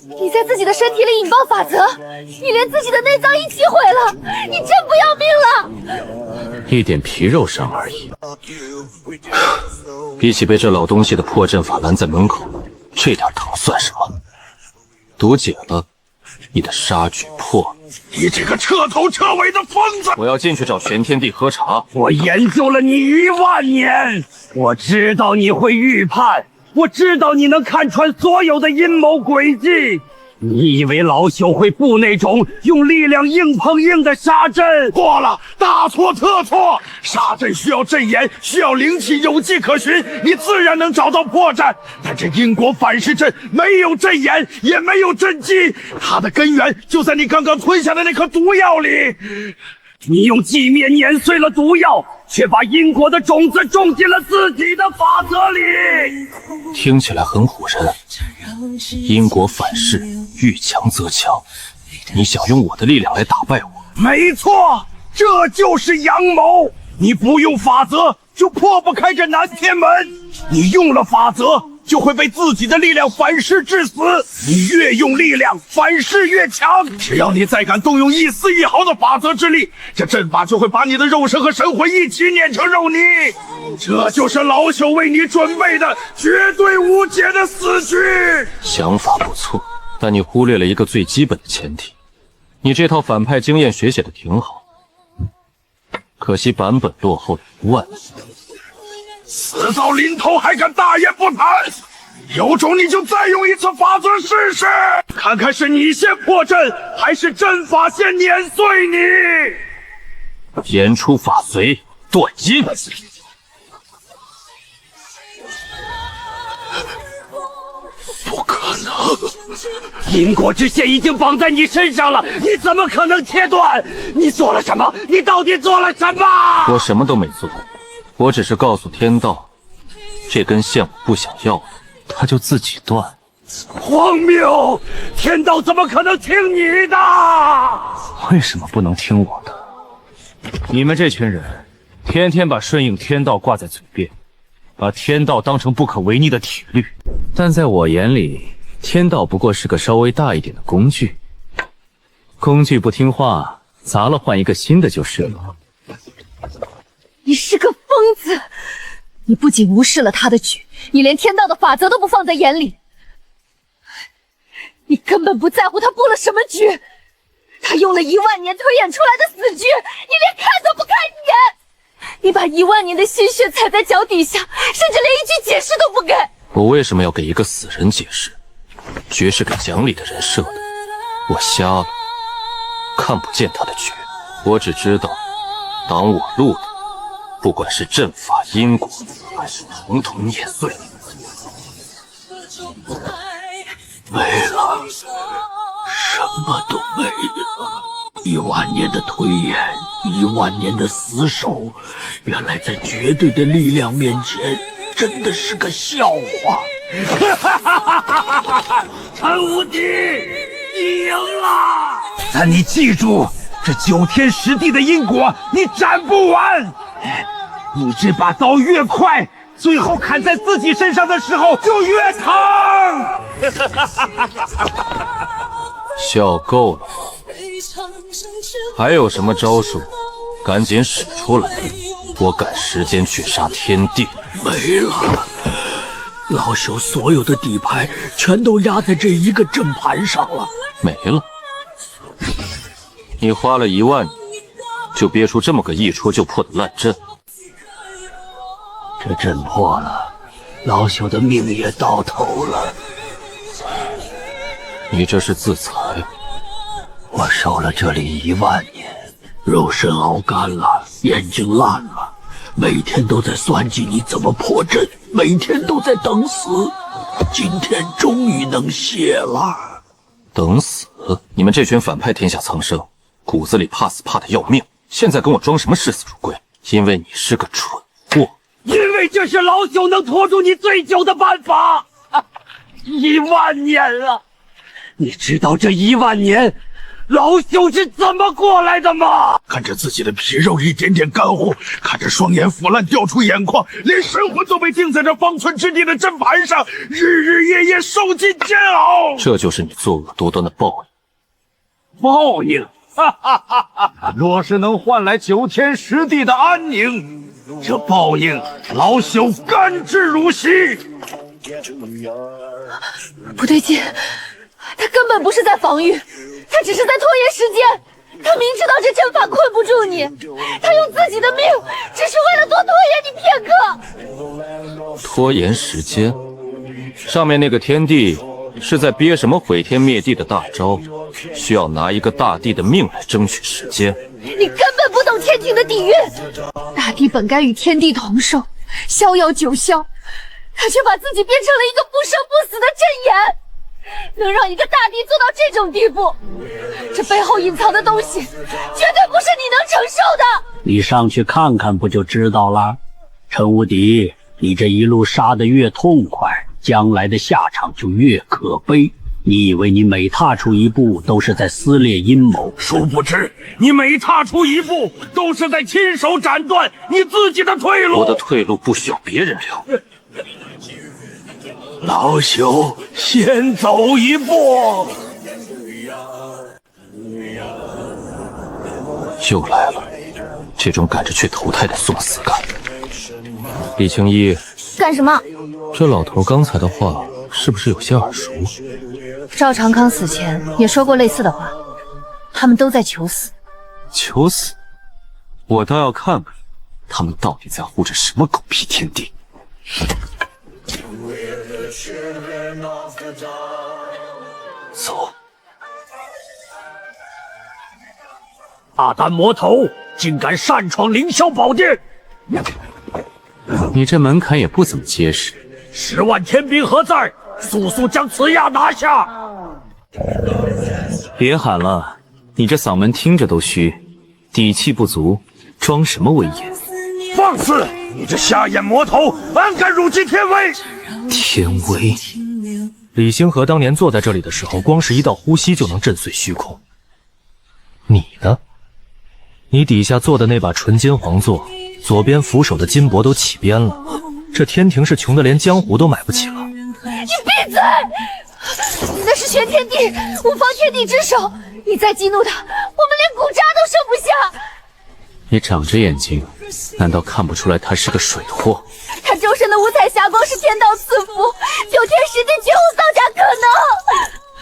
你在自己的身体里引爆法则，你连自己的内脏一起毁了，你真不要命了！一点皮肉伤而已，比起被这老东西的破阵法拦在门口，这点疼算什么？毒解了，你的杀局破了。你这个彻头彻尾的疯子！我要进去找玄天帝喝茶。我研究了你1万年，我知道你会预判。我知道你能看穿所有的阴谋诡计。你以为老朽会布那种用力量硬碰硬的杀阵？错了，大错特错！杀阵需要阵眼，需要灵气，有迹可循，你自然能找到破绽。但这因果反噬阵没有阵眼，也没有阵基，它的根源就在你刚刚吞下的那颗毒药里。你用寂灭碾碎了毒药，却把因果的种子种进了自己的法则里。听起来很唬人。因果反噬，遇强则强。你想用我的力量来打败我？没错，这就是阳谋。你不用法则，就破不开这南天门；你用了法则，就会被自己的力量反噬致死。你越用力量，反噬越强。只要你再敢动用一丝一毫的法则之力，这阵法就会把你的肉身和神魂一起碾成肉泥。这就是老朽为你准备的绝对无解的死局。想法不错，但你忽略了一个最基本的前提。你这套反派经验学写的挺好，可惜版本落后了1万年。死到临头还敢大言不惭，有种你就再用一次法则试试，看看是你先破阵，还是阵法先碾碎你。言出法随，断音。不可能！因果之线已经绑在你身上了，你怎么可能切断？你做了什么？你到底做了什么？我什么都没做，我只是告诉天道，这根线我不想要了，它就自己断。荒谬！天道怎么可能听你的？为什么不能听我的？你们这群人，天天把顺应天道挂在嘴边，把天道当成不可违逆的铁律。但在我眼里，天道不过是个稍微大一点的工具。工具不听话，砸了换一个新的就是了。你是个疯子！你不仅无视了他的局，你连天道的法则都不放在眼里。你根本不在乎他布了什么局，他用了1万年推演出来的死局，你连看都不看一眼。你把1万年的心血踩在脚底下，甚至连一句解释都不给。我为什么要给一个死人解释？局是给讲理的人设的，我瞎了，看不见他的局。我只知道，挡我路的，不管是阵法、因果，还是统统碾碎。没了，什么都没了。1万年的推演，1万年的死守，原来在绝对的力量面前，真的是个笑话。陈无敌，你赢了！但你记住，这9天10地的因果，你斩不完。你这把刀越快，最后砍在自己身上的时候就越疼。笑够了，还有什么招数？赶紧使出来！我赶时间去杀天帝。没了，老朽所有的底牌全都压在这一个阵盘上了。没了。你花了1万年，就憋出这么个一戳就破的烂阵。这阵破了，老朽的命也到头了。你这是自裁。我守了这里1万年，肉身熬干了，眼睛烂了，每天都在算计你怎么破阵，每天都在等死。今天终于能歇了。等死？你们这群反派天下苍生，骨子里怕死怕的要命，现在跟我装什么视死如归？因为你是个蠢货。因为这是老朽能拖住你最久的办法。1万年了，你知道这1万年老朽是怎么过来的吗？看着自己的皮肉一点点干涸，看着双眼腐烂掉出眼眶，连神魂都被钉在这方寸之地的阵盘上，日日夜夜受尽煎熬。这就是你作恶多端的报应。报应？若是能换来9天10地的安宁，这报应老朽甘之如饴。不对劲，他根本不是在防御，他只是在拖延时间。他明知道这阵法困不住你，他用自己的命，只是为了多拖延你片刻。拖延时间？上面那个天帝是在憋什么毁天灭地的大招，需要拿一个大帝的命来争取时间。你根本不懂天庭的底蕴，大帝本该与天地同寿，逍遥九霄，他却把自己变成了一个不生不死的阵眼，能让一个大帝做到这种地步，这背后隐藏的东西，绝对不是你能承受的。你上去看看不就知道了？陈无敌，你这一路杀得越痛快，将来的下场就越可悲。你以为你每踏出一步都是在撕裂阴谋，殊不知你每踏出一步都是在亲手斩断你自己的退路。我的退路不需要别人留。老朽先走一步。又来了，这种赶着去投胎的送死感。李青衣，干什么？这老头刚才的话是不是有些耳熟？赵长康死前也说过类似的话，他们都在求死。求死？我倒要看看，他们到底在护着什么狗屁天地。走。大胆魔头，竟敢擅闯凌霄宝殿！你这门槛也不怎么结实。10万天兵何在？速速将此丫拿下！别喊了，你这嗓门听着都虚，底气不足，装什么威严？放肆！你这瞎眼魔头，安敢辱及天威！天威！李星河当年坐在这里的时候，光是一道呼吸就能震碎虚空。你呢？你底下坐的那把纯金皇座，左边扶手的金箔都起边了。这天庭是穷得连江湖都买不起了。你闭嘴！那是玄天帝，五方天地之首，你再激怒他，我们连骨渣都剩不下。你长着眼睛，难道看不出来他是个水货？他周身的五彩霞光是天道赐福，9天10地绝无造假可能。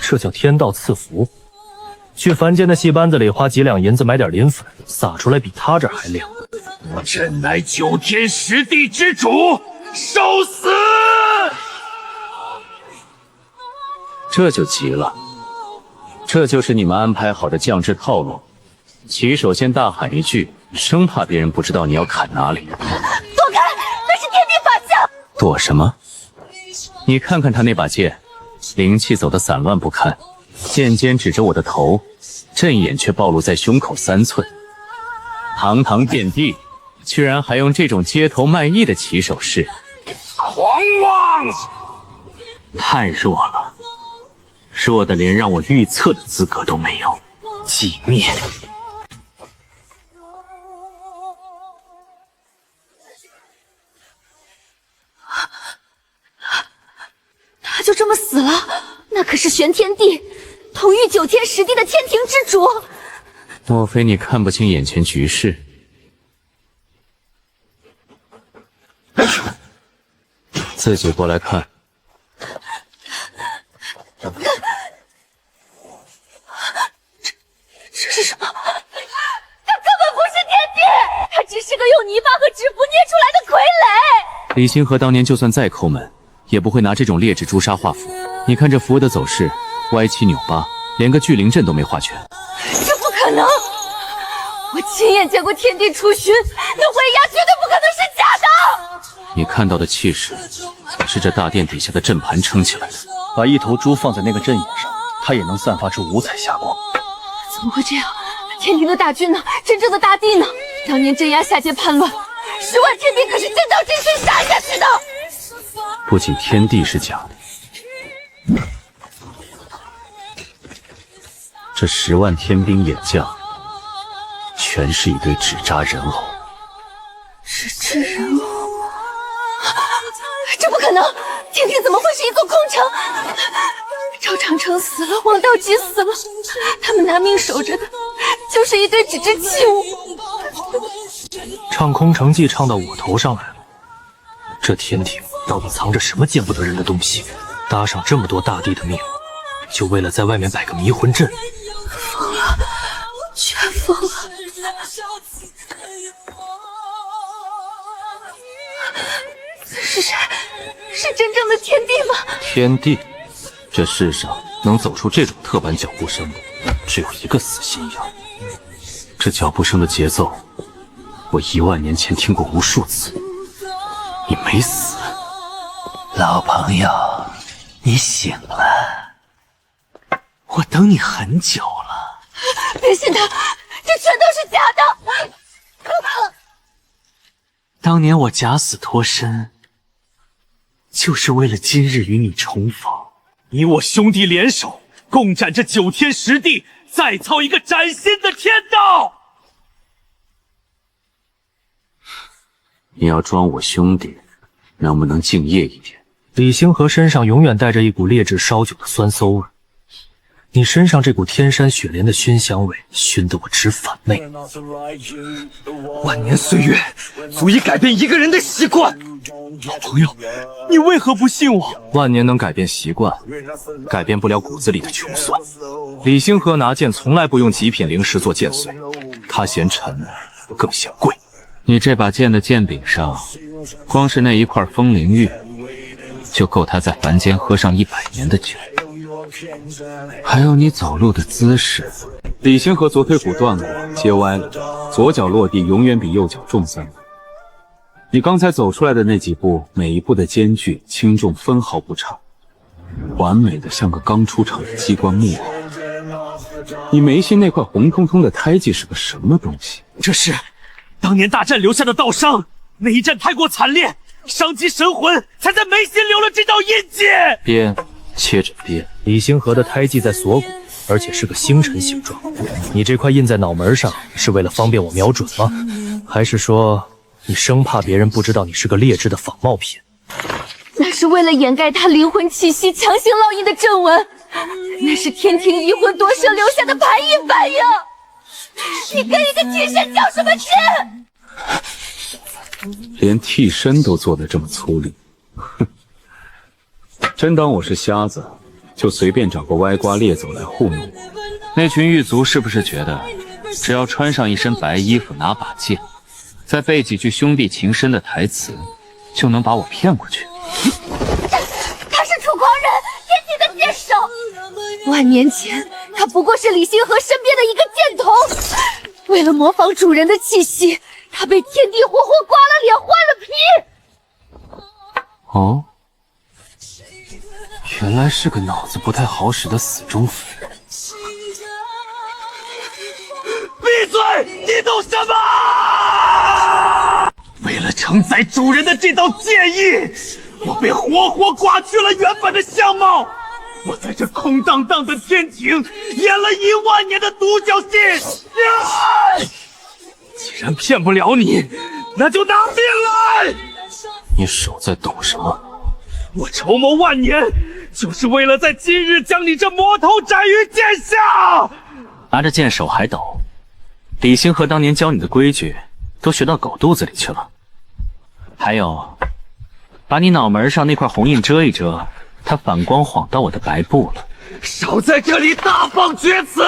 这叫天道赐福？去凡间的戏班子里花几两银子买点磷粉，撒出来比他这儿还亮。朕乃9天10地之主，受死！这就急了，这就是你们安排好的降智套路。起手先大喊一句，生怕别人不知道你要砍哪里。躲开，那是天地法相。躲什么？你看看他那把剑，灵气走得散乱不堪，剑尖指着我的头，阵眼却暴露在胸口3寸。堂堂遍地，居然还用这种街头卖艺的起手式，狂妄！太弱了，弱的连让我预测的资格都没有。寂灭！他就这么死了？那可是玄天帝，统御9天10地的天庭之主。莫非你看不清眼前局势？自己过来看。这是什么？他根本不是天帝，他只是个用泥巴和纸符捏出来的傀儡。李星河当年就算再抠门，也不会拿这种劣质朱砂画符。你看这符的走势，歪七扭八，连个聚灵阵都没画全。这不可能！我亲眼见过天地出巡，那威压绝对不可能是假的。你看到的气势，是这大殿底下的阵盘撑起来的。把一头猪放在那个阵眼上，它也能散发出五彩霞光。怎么会这样？天庭的大军呢？真正的大帝呢？当年镇压下界叛乱，10万天兵可是真刀真血杀下去的。不仅天地是假的，这10万天兵眼将，全是一堆纸扎人偶。纸质人偶？这不可能！天庭怎么会是一座空城？赵长成死了，王道吉死了，他们拿命守着的，就是一堆纸质器物。唱空城计唱到我头上来了，这天庭到底藏着什么见不得人的东西？搭上这么多大帝的命，就为了在外面摆个迷魂阵？疯了，全疯了！是谁？是真正的天帝吗？天帝，这世上能走出这种特版脚步声的，只有一个死心眼。这脚步声的节奏，我10000年前听过无数次。你没死，老朋友，你醒了。我等你很久了。别信他，这全都是假的。当年我假死脱身，就是为了今日与你重逢。你我兄弟联手，共斩这9天10地，再造一个崭新的天道。你要装我兄弟，能不能敬业一点？李星河身上永远带着一股劣质烧酒的酸馊味，你身上这股天山雪莲的熏香味，熏得我直反胃。万年岁月足以改变一个人的习惯。老朋友，你为何不信我？万年能改变习惯，改变不了骨子里的穷酸。李星河拿剑从来不用极品灵石做剑髓，他嫌沉，更嫌贵。你这把剑的剑柄上，光是那一块风灵玉，就够他在凡间喝上100年的酒。还有你走路的姿势，李星河左腿骨断过，接歪了，左脚落地永远比右脚重3分。你刚才走出来的那几步，每一步的间距、轻重分毫不差，完美的像个刚出场的机关木偶。你没信那块红彤彤的胎记是个什么东西？这是当年大战留下的道伤，那一战太过惨烈，伤及神魂，才在眉心留了这道印记。编，接着编。李星河的胎记在锁骨，而且是个星辰形状。你这块印在脑门上，是为了方便我瞄准吗？还是说你生怕别人不知道你是个劣质的仿冒品？那是为了掩盖他灵魂气息强行烙印的阵纹，那是天庭移魂夺舍留下的牌意反应。你跟一个替身较什么劲？连替身都做得这么粗粝，哼！真当我是瞎子，就随便找个歪瓜裂枣来糊弄我？那群狱卒是不是觉得，只要穿上一身白衣服，拿把剑，再背几句兄弟情深的台词，就能把我骗过去？他是楚狂人，天庭的剑手。万年前，他不过是李星河身边的一个剑童。为了模仿主人的气息，他被天帝活活刮了脸，换了皮。哦，原来是个脑子不太好使的死忠粉。闭嘴！你懂什么？为了承载主人的这道剑意，我被活活刮去了原本的相貌。我在这空荡荡的天庭演了10000年的独角戏。既然骗不了你，那就拿命来！你手在抖什么？我筹谋万年，就是为了在今日将你这魔头斩于剑下。拿着剑手还抖？李星河当年教你的规矩，都学到狗肚子里去了。还有，把你脑门上那块红印遮一遮，它反光晃到我的白布了。少在这里大放厥词！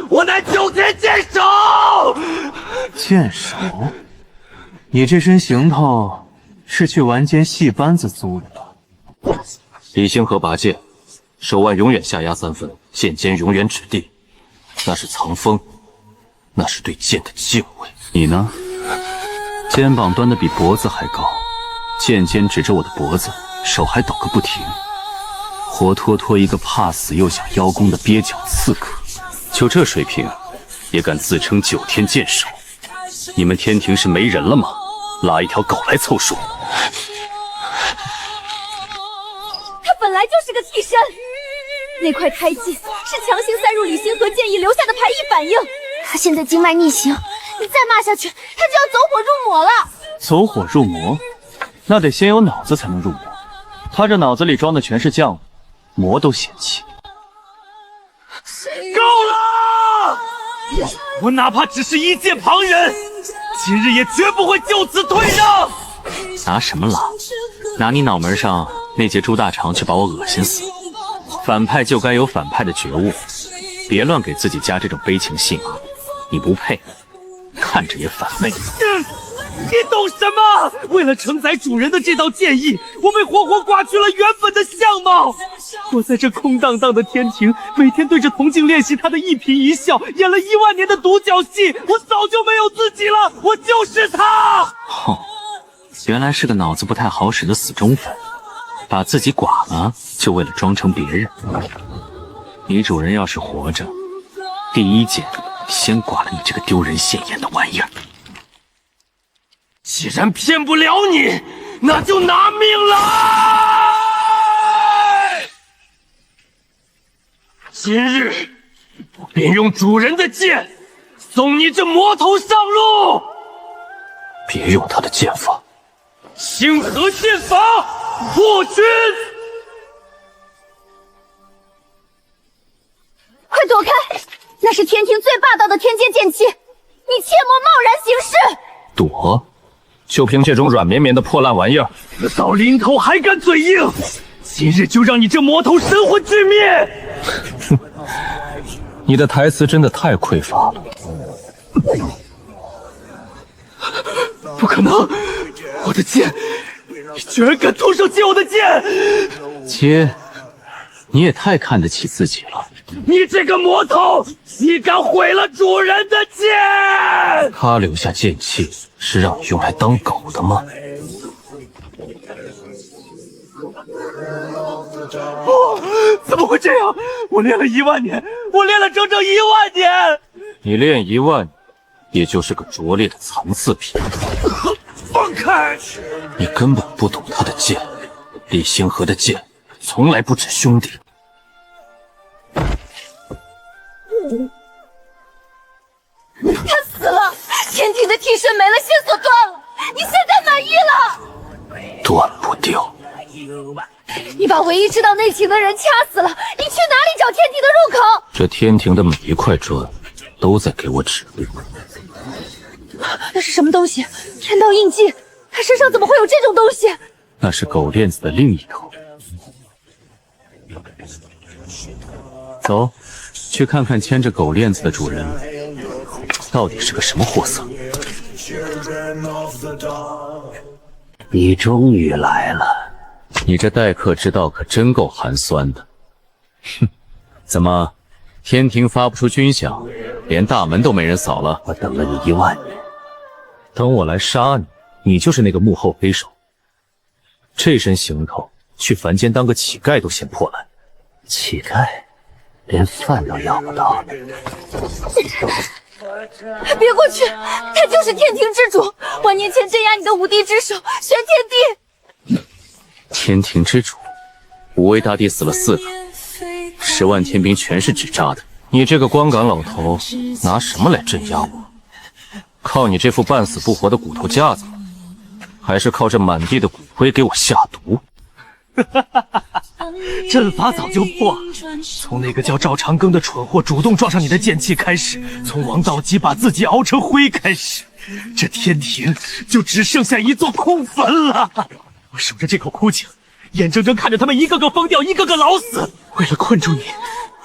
我乃9天剑手。剑手？你这身行头是去玩间戏班子租的吧？李星河拔剑，手腕永远下压3分，剑尖永远指地，那是藏锋，那是对剑的敬畏。你呢？肩膀端得比脖子还高，剑尖指着我的脖子，手还抖个不停，活脱脱一个怕死又想邀功的蹩脚刺客。就这水平，也敢自称9天剑手？你们天庭是没人了吗？拉一条狗来凑数。他本来就是个替身，那块胎记是强行塞入李星河剑意留下的牌意反应。他现在经脉逆行，你再骂下去，他就要走火入魔了。走火入魔？那得先有脑子才能入魔。他这脑子里装的全是浆，魔都嫌弃。够了！我哪怕只是一介旁人，今日也绝不会就此退让。拿什么拉？拿你脑门上那截猪大肠去把我恶心死。反派就该有反派的觉悟，别乱给自己加这种悲情戏码，你不配，看着也反胃。你懂什么？为了承载主人的这道剑意，我被活活刮去了原本的相貌。我在这空荡荡的天庭，每天对着铜镜练习他的一颦一笑，演了10000年的独角戏。我早就没有自己了，我就是他。哼，原来是个脑子不太好使的死忠粉，把自己剐了，就为了装成别人。你主人要是活着，第一剑先剐了你这个丢人现眼的玩意儿。既然骗不了你，那就拿命来！今日我便用主人的剑送你这魔头上路。别用他的剑法，星河剑法破军！快躲开！那是天庭最霸道的天阶剑气，你切莫贸然行事。躲？就凭这种软绵绵的破烂玩意儿？到临头还敢嘴硬！今日就让你这魔头神魂俱灭！哼，你的台词真的太匮乏了。不可能！我的剑，你居然敢徒手接我的剑！接？你也太看得起自己了。你这个魔头，你敢毁了主人的剑！他留下剑气是让你用来当狗的吗？怎么会这样？我练了10000年，我练了整整10000年。你练10000年，也就是个拙劣的残次品。放开！你根本不懂他的剑，李星河的剑从来不止兄弟。他死了，天庭的替身没了，线索断了。你现在满意了？断不掉。你把唯一知道内情的人掐死了，你去哪里找天庭的入口？这天庭的每一块砖都在给我指路。那是什么东西？天道印记？他身上怎么会有这种东西？那是狗链子的另一头。走，去看看牵着狗链子的主人到底是个什么货色。你终于来了。你这待客之道可真够寒酸的。哼，怎么，天庭发不出军饷，连大门都没人扫了？我等了你10000年，等我来杀你，你就是那个幕后黑手。这身行头，去凡间当个乞丐都嫌破烂。乞丐，连饭都要不到呢。别过去，他就是天庭之主，1000年前镇压你的无敌之手玄天帝。天庭之主，无为大帝死了4个，10万天兵全是纸扎的。你这个光杆老头，拿什么来镇压我？靠你这副半死不活的骨头架子吗？还是靠这满地的骨灰给我下毒？阵法早就破，从那个叫赵长庚的蠢货主动撞上你的剑气开始，从王道基把自己熬成灰开始，这天庭就只剩下一座空坟了。我守着这口枯井，眼睁睁看着他们一个个疯掉，一个个老死。为了困住你，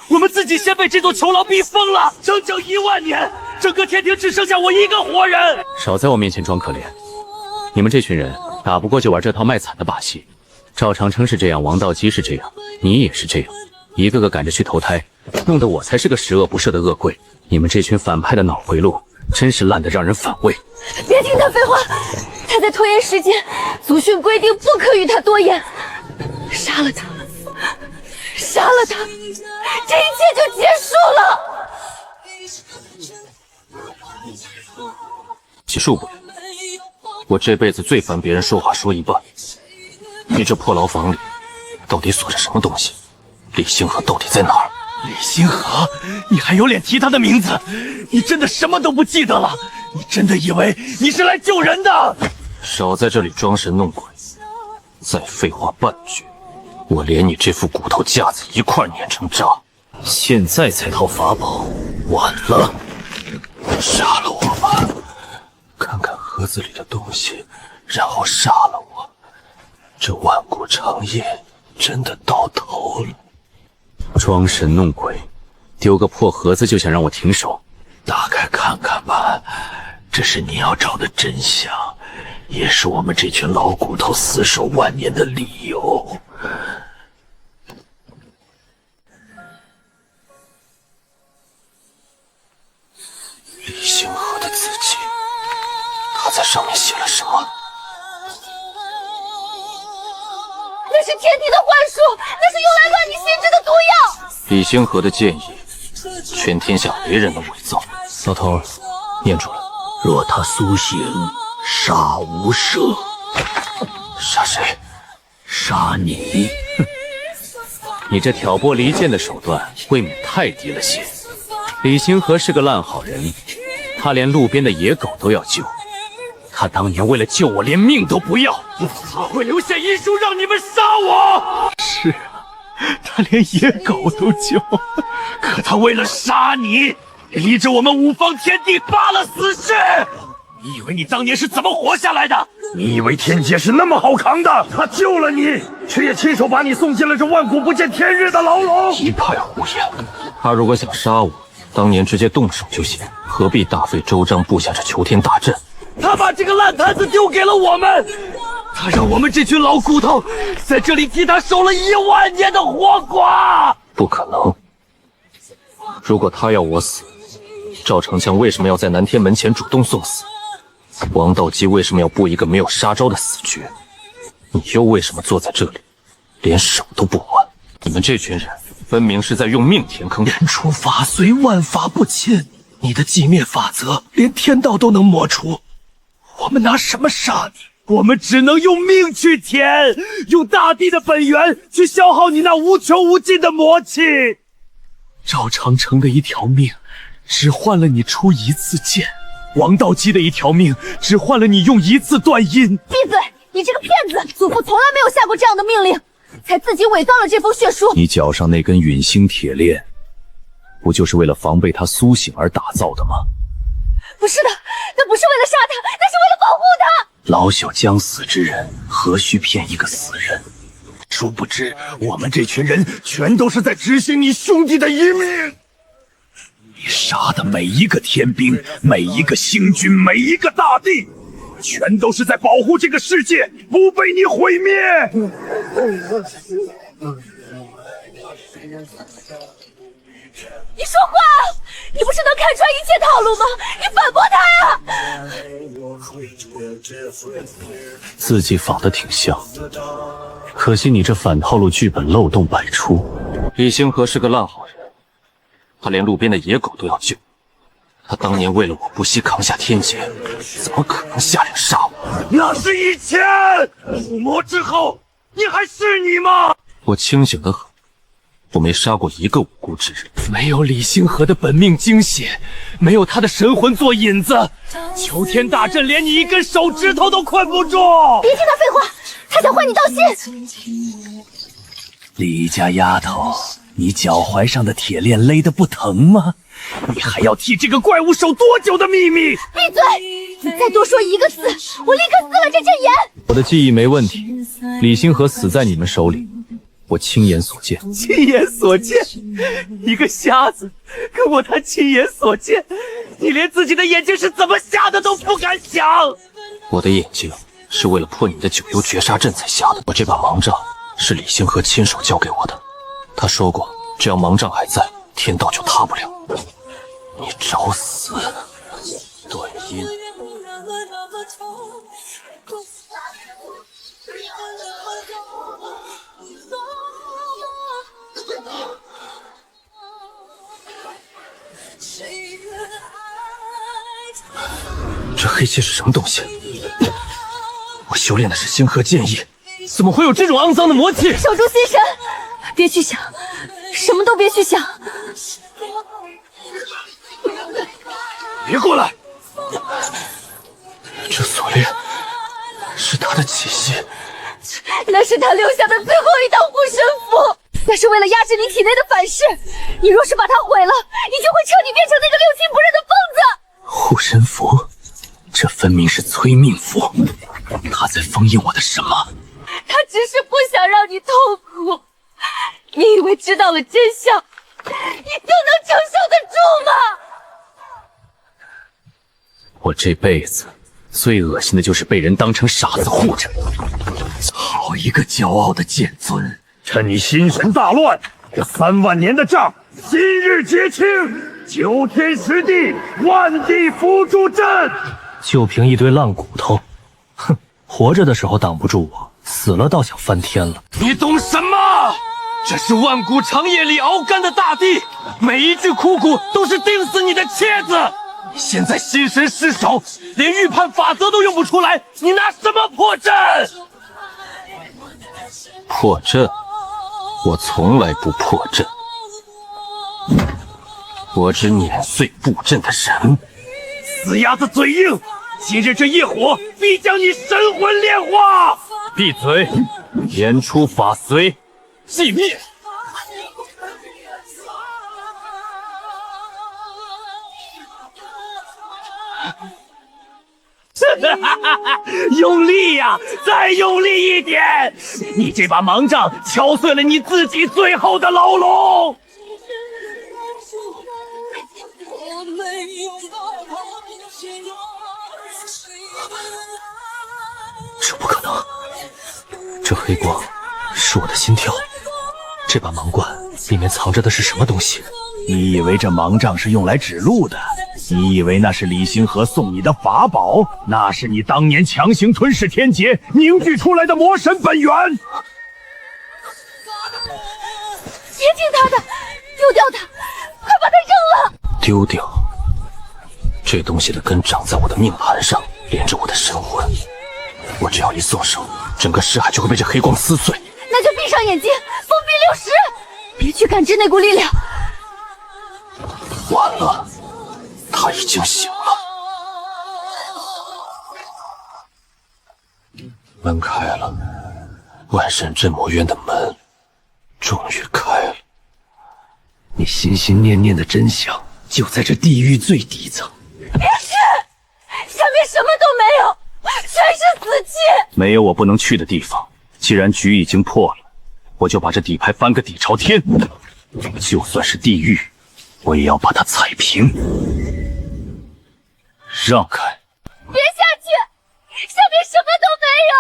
我们自己先被这座囚牢逼疯了，整整10000年，整个天庭只剩下我一个活人。少在我面前装可怜，你们这群人打不过就玩这套卖惨的把戏。赵长生是这样，王道基是这样，你也是这样，一个个赶着去投胎，弄得我才是个十恶不赦的恶鬼。你们这群反派的脑回路真是烂得让人反胃。别听他废话，他在拖延时间，祖训规定不可与他多言。杀了他，杀了他，这一切就结束了。结束不了，我这辈子最烦别人说话说一半。你这破牢房里到底锁着什么东西？李星河到底在哪儿？李星河，你还有脸提他的名字？你真的什么都不记得了？你真的以为你是来救人的？少在这里装神弄鬼！再废话半句，我连你这副骨头架子一块碾成渣！现在才掏法宝，晚了！杀了我吧，看看盒子里的东西，然后杀了我。这万古长夜真的到头了。装神弄鬼，丢个破盒子就想让我停手？打开看看吧，这是你要找的真相。也是我们这群老骨头死守万年的理由。李星河的字迹，他在上面写了什么？那是天敌的幻术，那是用来乱你心智的毒药。李星河的剑意，全天下没人能伪造。老头，念出来。若他苏醒，杀无赦。杀谁？杀你！你这挑拨离间的手段未免太低了些。李星河是个烂好人，他连路边的野狗都要救。他当年为了救我，连命都不要。他会留下遗书让你们杀我。是啊，他连野狗都救。可他为了杀你，离着我们五方天地发了死誓。你以为你当年是怎么活下来的？你以为天劫是那么好扛的？他救了你，却也亲手把你送进了这万古不见天日的牢笼。一派胡言！他如果想杀我，当年直接动手就行，何必大费周章布下这求天大阵？他把这个烂摊子丢给了我们，他让我们这群老骨头在这里替他守了10000年的活寡。不可能！如果他要我死，赵丞相为什么要在南天门前主动送死？王道基为什么要布一个没有杀招的死局？你又为什么坐在这里，连手都不还？你们这群人分明是在用命填坑。人除法随，万法不侵。你的寂灭法则，连天道都能抹除。我们拿什么杀你？我们只能用命去填，用大地的本源去消耗你那无穷无尽的魔气。赵长城的一条命，只换了你出一次剑；王道基的一条命，只换了你用一次断音。闭嘴！你这个骗子！祖父从来没有下过这样的命令，才自己伪造了这封血书。你脚上那根陨星铁链，不就是为了防备他苏醒而打造的吗？不是的，那不是为了杀他，那是为了保护他。老小将死之人，何须骗一个死人？殊不知，我们这群人全都是在执行你兄弟的遗命。你杀的每一个天兵，每一个星君，每一个大帝，全都是在保护这个世界不被你毁灭。你说话，你不是能看穿一切套路吗？你反驳他呀！字迹仿得挺像，可惜你这反套路剧本漏洞百出。李星河是个烂好人，他连路边的野狗都要救。他当年为了我不惜扛下天劫，怎么可能下令杀我？那是以前，入魔之后，你还是你吗？我清醒得很，我没杀过一个无辜之人。没有李星河的本命精血，没有他的神魂做引子，求天大阵连你一根手指头都困不住。别听他废话，他想换你道谢。李家丫头，你脚踝上的铁链勒得不疼吗？你还要替这个怪物守多久的秘密？闭嘴！你再多说一个字，我立刻撕了这阵言。我的记忆没问题，李星河死在你们手里，我亲眼所见。亲眼所见？一个瞎子跟我谈亲眼所见，你连自己的眼睛是怎么瞎的都不敢想。我的眼睛是为了破你的九幽绝杀阵才下的。我这把盲杖是李星河亲手交给我的，他说过，只要盲杖还在，天道就塌不了。你找死！断音。这黑气是什么东西？我修炼的是星河剑意，怎么会有这种肮脏的魔气？守住心神，别去想，什么都别去想。别过来！这锁链是他的气息，那是他留下的最后一道护身符，那是为了压制你体内的反噬。你若是把它毁了，你就会彻底变成那个六亲不认的疯子。护身符，这分明是催命符，他在封印我的什么？他只是不想让你痛苦。你以为知道了真相，你就能承受得住吗？我这辈子最恶心的就是被人当成傻子护着。好一个骄傲的剑尊！趁你心神大乱，这3万年的账今日结清，9天10地，万地伏诛阵。就凭一堆烂骨头，哼！活着的时候挡不住我，死了倒想翻天了。你懂什么？这是万古长夜里熬干的大地，每一具枯骨都是钉死你的楔子。你现在心神失守，连预判法则都用不出来，你拿什么破阵？破阵？我从来不破阵，我只碾碎布阵的人。死鸭子嘴硬，今日这业火必将你神魂炼化。闭嘴！言出法随，寂灭！用力呀，再用力一点！你这把盲杖敲碎了你自己最后的牢笼。这不可能！这黑光是我的心跳，这把盲罐里面藏着的是什么东西？你以为这盲杖是用来指路的？你以为那是李星河送你的法宝？那是你当年强行吞噬天劫凝聚出来的魔神本源。别听他的，丢掉它，快把它扔了！丢掉？这东西的根长在我的命盘上，连着我的神魂。我只要一松手，整个尸海就会被这黑光撕碎。那就闭上眼睛，封闭60，别去感知那股力量。完了，他已经醒了。门开了，万神镇魔院的门终于开了。你心心念念的真相就在这地狱最底层。别去，下面什么都没有，全是死气。没有我不能去的地方。既然局已经破了，我就把这底牌翻个底朝天。就算是地狱，我也要把它踩平。让开！别下去，下面什么都没有。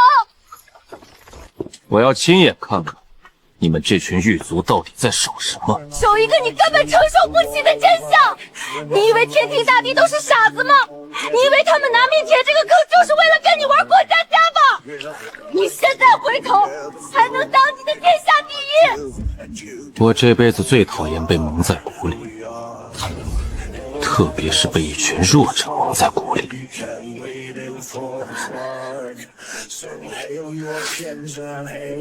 我要亲眼看看你们这群狱卒到底在守什么。守一个你根本承受不起的真相。你以为天庭大帝都是傻子吗？你以为他们拿命填这个坑就是为了跟你玩过家家吗？你现在回头还能当你的天下第一。我这辈子最讨厌被蒙在鼓里，特别是被一群弱者蒙在鼓里。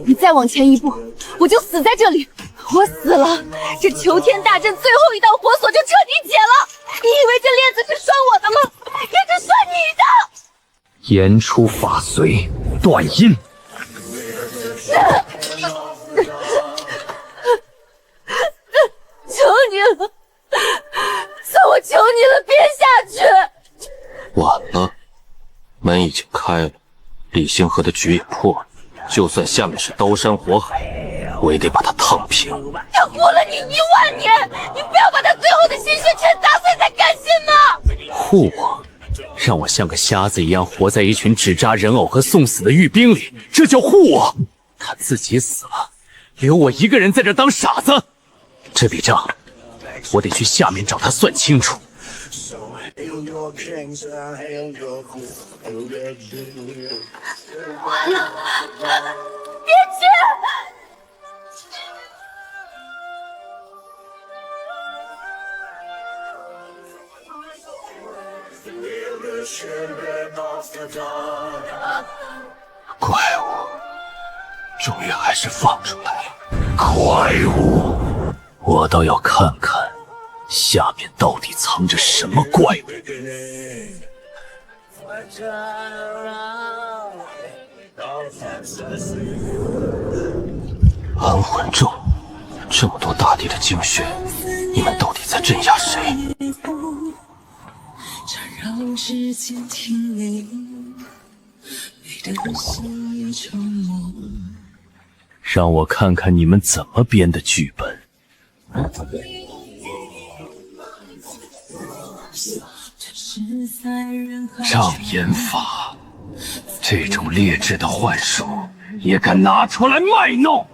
你再往前一步，我就死在这里。我死了，这囚天大阵最后一道火索就彻底解了。你以为这链子是拴我的吗？也是拴你的。言出法随，断音。求你了，我求你了，别下去！晚了，门已经开了，李星河的局也破了。就算下面是刀山火海，我也得把他烫平。他活了你1万年，你不要把他最后的心血全砸碎才甘心吗？护我，让我像个瞎子一样活在一群纸扎人偶和送死的狱兵里，这叫护我。他自己死了，留我一个人在这当傻子。这笔账，我得去下面找他算清楚。完了，别去！怪物，终于还是放出来了。怪物，我倒要看看下面到底藏着什么怪物。安魂咒，这么多大地的精血，你们到底在镇压谁？让我看看你们怎么编的剧本。障眼法，这种劣质的幻术也敢拿出来卖弄？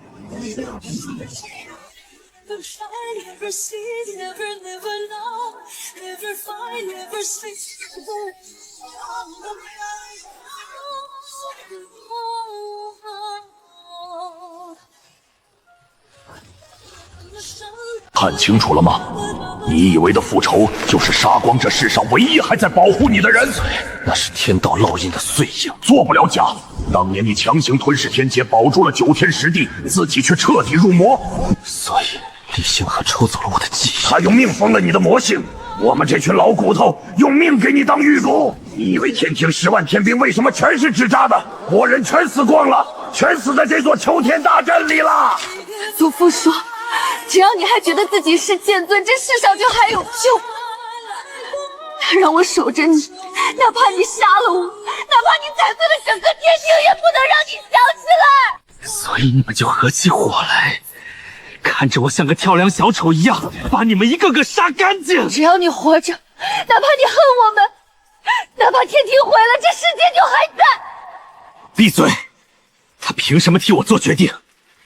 看清楚了吗？你以为的复仇就是杀光这世上唯一还在保护你的人？那是天道烙印的碎影，做不了假。当年你强行吞噬天劫，保住了9天10地，自己却彻底入魔，所以李星河抽走了我的记忆。他用命封了你的魔性，我们这群老骨头用命给你当玉骨。你以为天庭10万天兵为什么全是纸扎的？活人全死光了，全死在这座秋天大阵里了。祖父说，只要你还觉得自己是剑尊，这世上就还有救。他让我守着你，哪怕你杀了我，哪怕你踩碎了整个天庭，也不能让你想起来。所以你们就合起伙来，看着我像个跳梁小丑一样，把你们一个个杀干净。只要你活着，哪怕你恨我们，哪怕天庭毁了，这世界就还在。闭嘴！他凭什么替我做决定？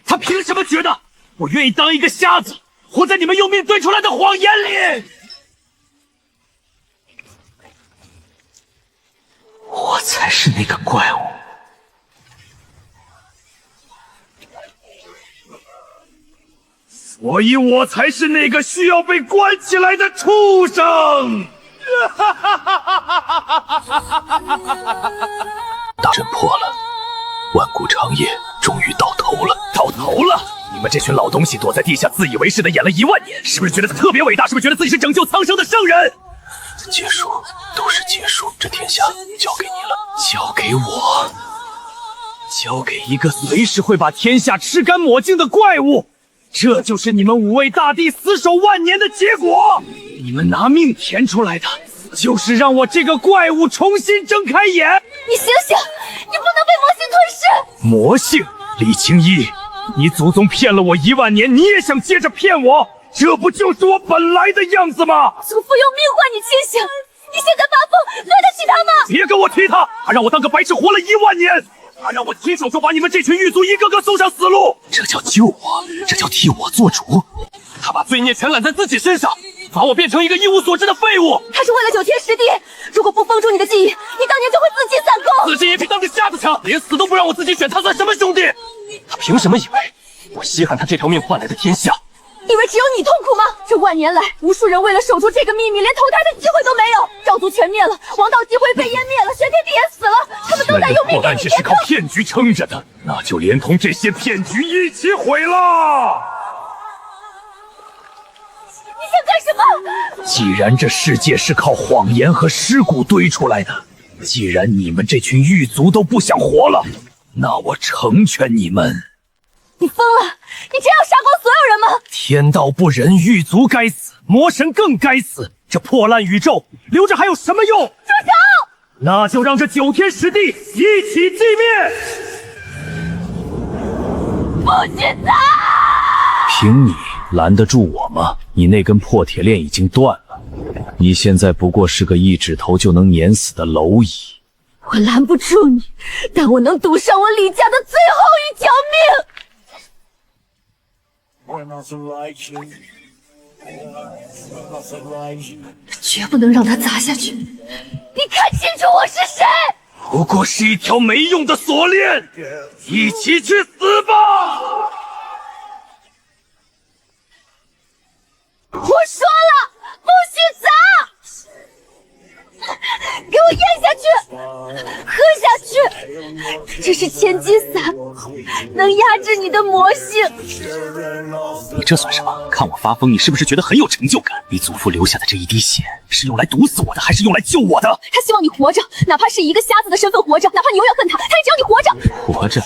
他凭什么觉得我愿意当一个瞎子，活在你们用命堆出来的谎言里？我才是那个怪物。所以我才是那个需要被关起来的畜生。大阵破了，万古长夜终于到头了。到头了！你们这群老东西躲在地下，自以为是的演了1万年，是不是觉得他特别伟大？是不是觉得自己是拯救苍生的圣人？结束都是结束，这天下交给你了。交给我？交给一个随时会把天下吃干抹净的怪物？这就是你们5位大帝死守万年的结果！你们拿命填出来的，就是让我这个怪物重新睁开眼！你醒醒，你不能被魔性吞噬！魔性？李青衣，你祖宗骗了我1万年，你也想接着骗我？这不就是我本来的样子吗？祖父用命换你清醒，你现在发疯，对得起他吗？别跟我提他，他让我当个白痴活了1万年，他让我亲手就把你们这群狱卒一个个送上死路。这叫救我，这叫替我做主。他把罪孽全揽在自己身上，把我变成一个一无所知的废物。他是为了9天10地，如果不封住你的记忆，你当年就会自尽散功。自尽也比当个瞎子强，连死都不让我自己选，他算什么兄弟？他凭什么以为我稀罕他这条命换来的天下？以为只有你痛苦吗？这万年来，无数人为了守住这个秘密，连投胎的机会都没有。赵族全灭了，王道机会被湮灭了，玄天帝也死了，他们都在用命给你填坑。是靠骗局撑着的，那就连同这些骗局一起毁了。你想干什么？既然这世界是靠谎言和尸骨堆出来的，既然你们这群狱卒都不想活了，那我成全你们。你疯了！你真要杀光所有人吗？天道不仁，狱卒该死，魔神更该死。这破烂宇宙留着还有什么用？住手！那就让这9天10地一起寂灭。不许走！凭你拦得住我吗？你那根破铁链已经断了，你现在不过是个一指头就能碾死的蝼蚁。我拦不住你，但我能赌上我李家的最后一条命。绝不能让他砸下去！你看清楚我是谁！不过是一条没用的锁链，一起去死吧！我说了，不许砸！给我咽下去，喝下去，这是千机散，能压制你的魔性。你这算什么？看我发疯，你是不是觉得很有成就感？你祖父留下的这一滴血，是用来毒死我的，还是用来救我的？他希望你活着，哪怕是以一个瞎子的身份活着，哪怕你永远恨他，他也只要你活着。活着，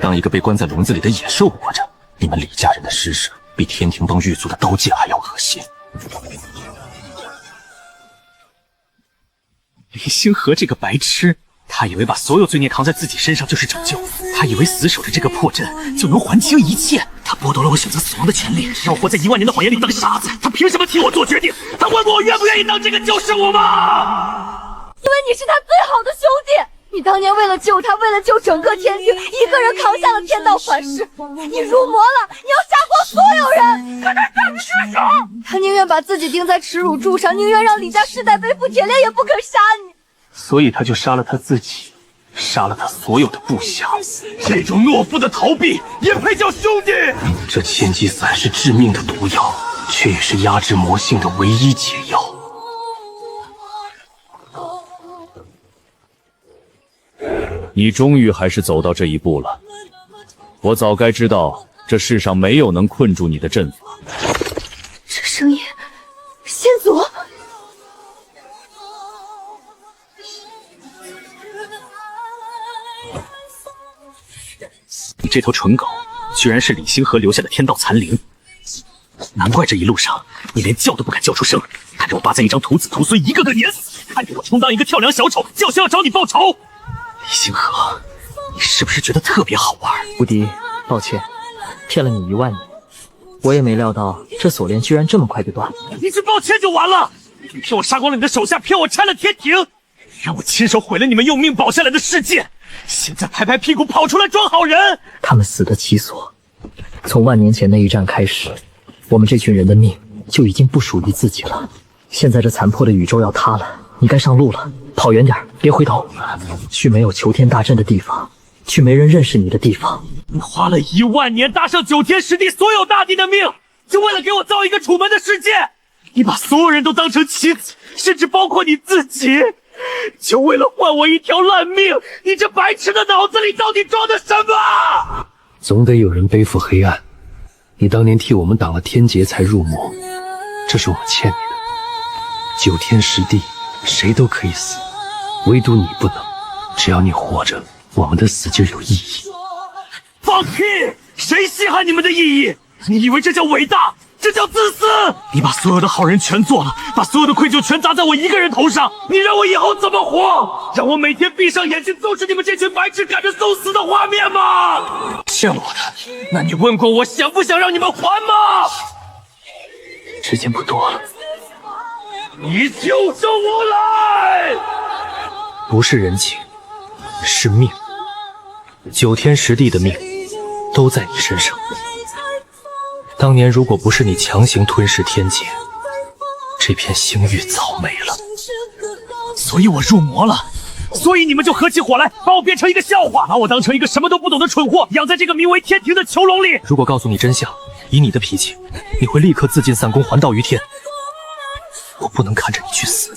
当一个被关在笼子里的野兽活着。你们李家人的施舍，比天庭帮狱卒的刀剑还要恶心。李星河这个白痴，他以为把所有罪孽扛在自己身上就是拯救，他以为死守着这个破阵就能还清一切，他剥夺了我选择死亡的权利，让我活在1万年的谎言里当傻子。他凭什么替我做决定？他问我愿不愿意当这个救世主吗？因为你是他最好的兄弟。你当年为了救他，为了救整个天庭，一个人扛下了天道反噬。你入魔了，你要杀光所有人。可他下不去手，他宁愿把自己钉在耻辱柱上，宁愿让李家世代背负铁链，也不肯杀你。所以他就杀了他自己，杀了他所有的部下。这种懦夫的逃避也配叫兄弟？这千机散是致命的毒药，却也是压制魔性的唯一解药。你终于还是走到这一步了。我早该知道，这世上没有能困住你的阵法。这声音，先祖。你这头蠢狗，居然是李星河留下的天道残灵，难怪这一路上你连叫都不敢叫出声，看着我霸占一张徒子徒孙，一个个碾死，看着我充当一个跳梁小丑，就想要找你报仇。李星河，你是不是觉得特别好玩？无敌，抱歉，骗了你1万年，我也没料到这锁链居然这么快就断了。一句抱歉就完了？你骗我杀光了你的手下，骗我拆了天庭，让我亲手毁了你们用命保下来的世界，现在拍拍屁股跑出来装好人。他们死得其所，从万年前那一战开始，我们这群人的命就已经不属于自己了。现在这残破的宇宙要塌了，你该上路了，跑远点，别回头，去没有求天大阵的地方，去没人认识你的地方。你花了1万年搭上9天10地所有大帝的命，就为了给我造一个楚门的世界。你把所有人都当成棋子，甚至包括你自己，就为了换我一条烂命。你这白痴的脑子里到底装的什么？总得有人背负黑暗。你当年替我们挡了天劫才入魔，这是我们欠你的。9天10地，谁都可以死，唯独你不能。只要你活着，我们的死就有意义。放屁！谁稀罕你们的意义？你以为这叫伟大？这叫自私！你把所有的好人全做了，把所有的愧疚全砸在我一个人头上，你让我以后怎么活？让我每天闭上眼睛都是你们这群白痴赶着送死的画面吗？欠我的，那你问过我想不想让你们还吗？时间不多了。你就是无赖！不是人情，是命。9天10地的命都在你身上。当年如果不是你强行吞噬天劫，这片星域早没了。所以我入魔了，所以你们就合起伙来，把我变成一个笑话，把我当成一个什么都不懂的蠢货，养在这个名为天庭的囚笼里。如果告诉你真相，以你的脾气，你会立刻自尽散功，还道于天。我不能看着你去死，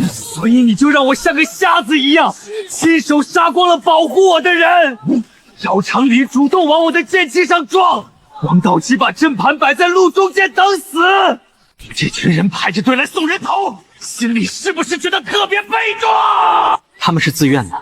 所以你就让我像个瞎子一样，亲手杀光了保护我的人。姚长礼主动往我的剑气上撞，王道奇把阵盘摆在路中间等死。这群人排着队来送人头，心里是不是觉得特别悲壮？他们是自愿的，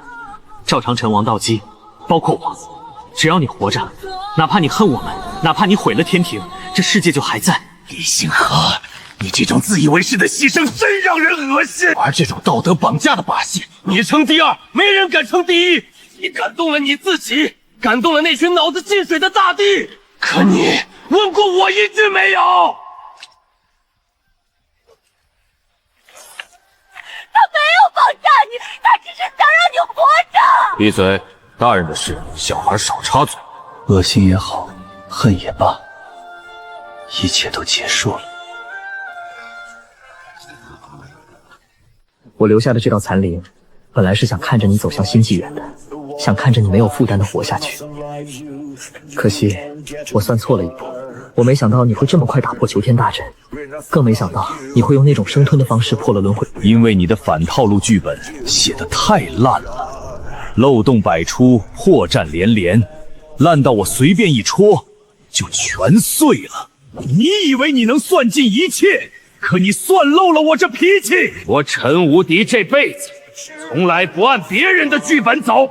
赵长城、王道基，包括我，只要你活着，哪怕你恨我们，哪怕你毁了天庭，这世界就还在。李星河，你这种自以为是的牺牲真让人恶心。玩这种道德绑架的把戏，你称第二，没人敢称第一。你感动了你自己，感动了那群脑子进水的大帝，可你问过我一句没有？他没有绑架你，他只是想让你活着。闭嘴！大人的事，小孩少插嘴。恶心也好，恨也罢，一切都结束了。我留下的这道残灵，本来是想看着你走向新纪元的，想看着你没有负担的活下去。可惜我算错了一步，我没想到你会这么快打破求天大阵，更没想到你会用那种生吞的方式破了轮回。因为你的反套路剧本写得太烂了，漏洞百出，破绽连连，烂到我随便一戳就全碎了。你以为你能算尽一切，可你算漏了我这脾气。我陈无敌这辈子从来不按别人的剧本走。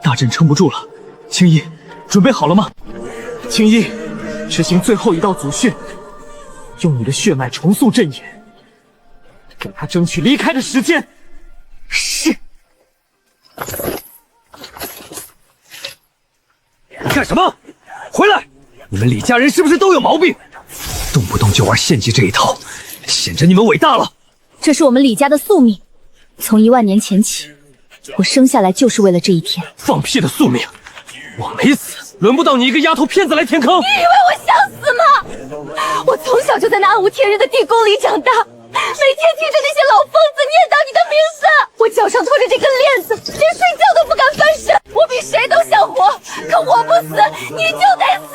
大阵撑不住了，青衣，准备好了吗？青衣，执行最后一道祖训，用你的血脉重塑阵眼，给他争取离开的时间。是。干什么？回来！你们李家人是不是都有毛病？动不动就玩献祭这一套，显着你们伟大了。这是我们李家的宿命，从1万年前起，我生下来就是为了这一天。放屁的宿命！我没死，轮不到你一个丫头片子来填坑。你以为我想死吗？我从小就在那暗无天日的地宫里长大，每天听着那些老疯子念叨你的名字，我脚上拖着这根链子，连睡觉都不敢翻身。我比谁都想活，可活不死，你就得死。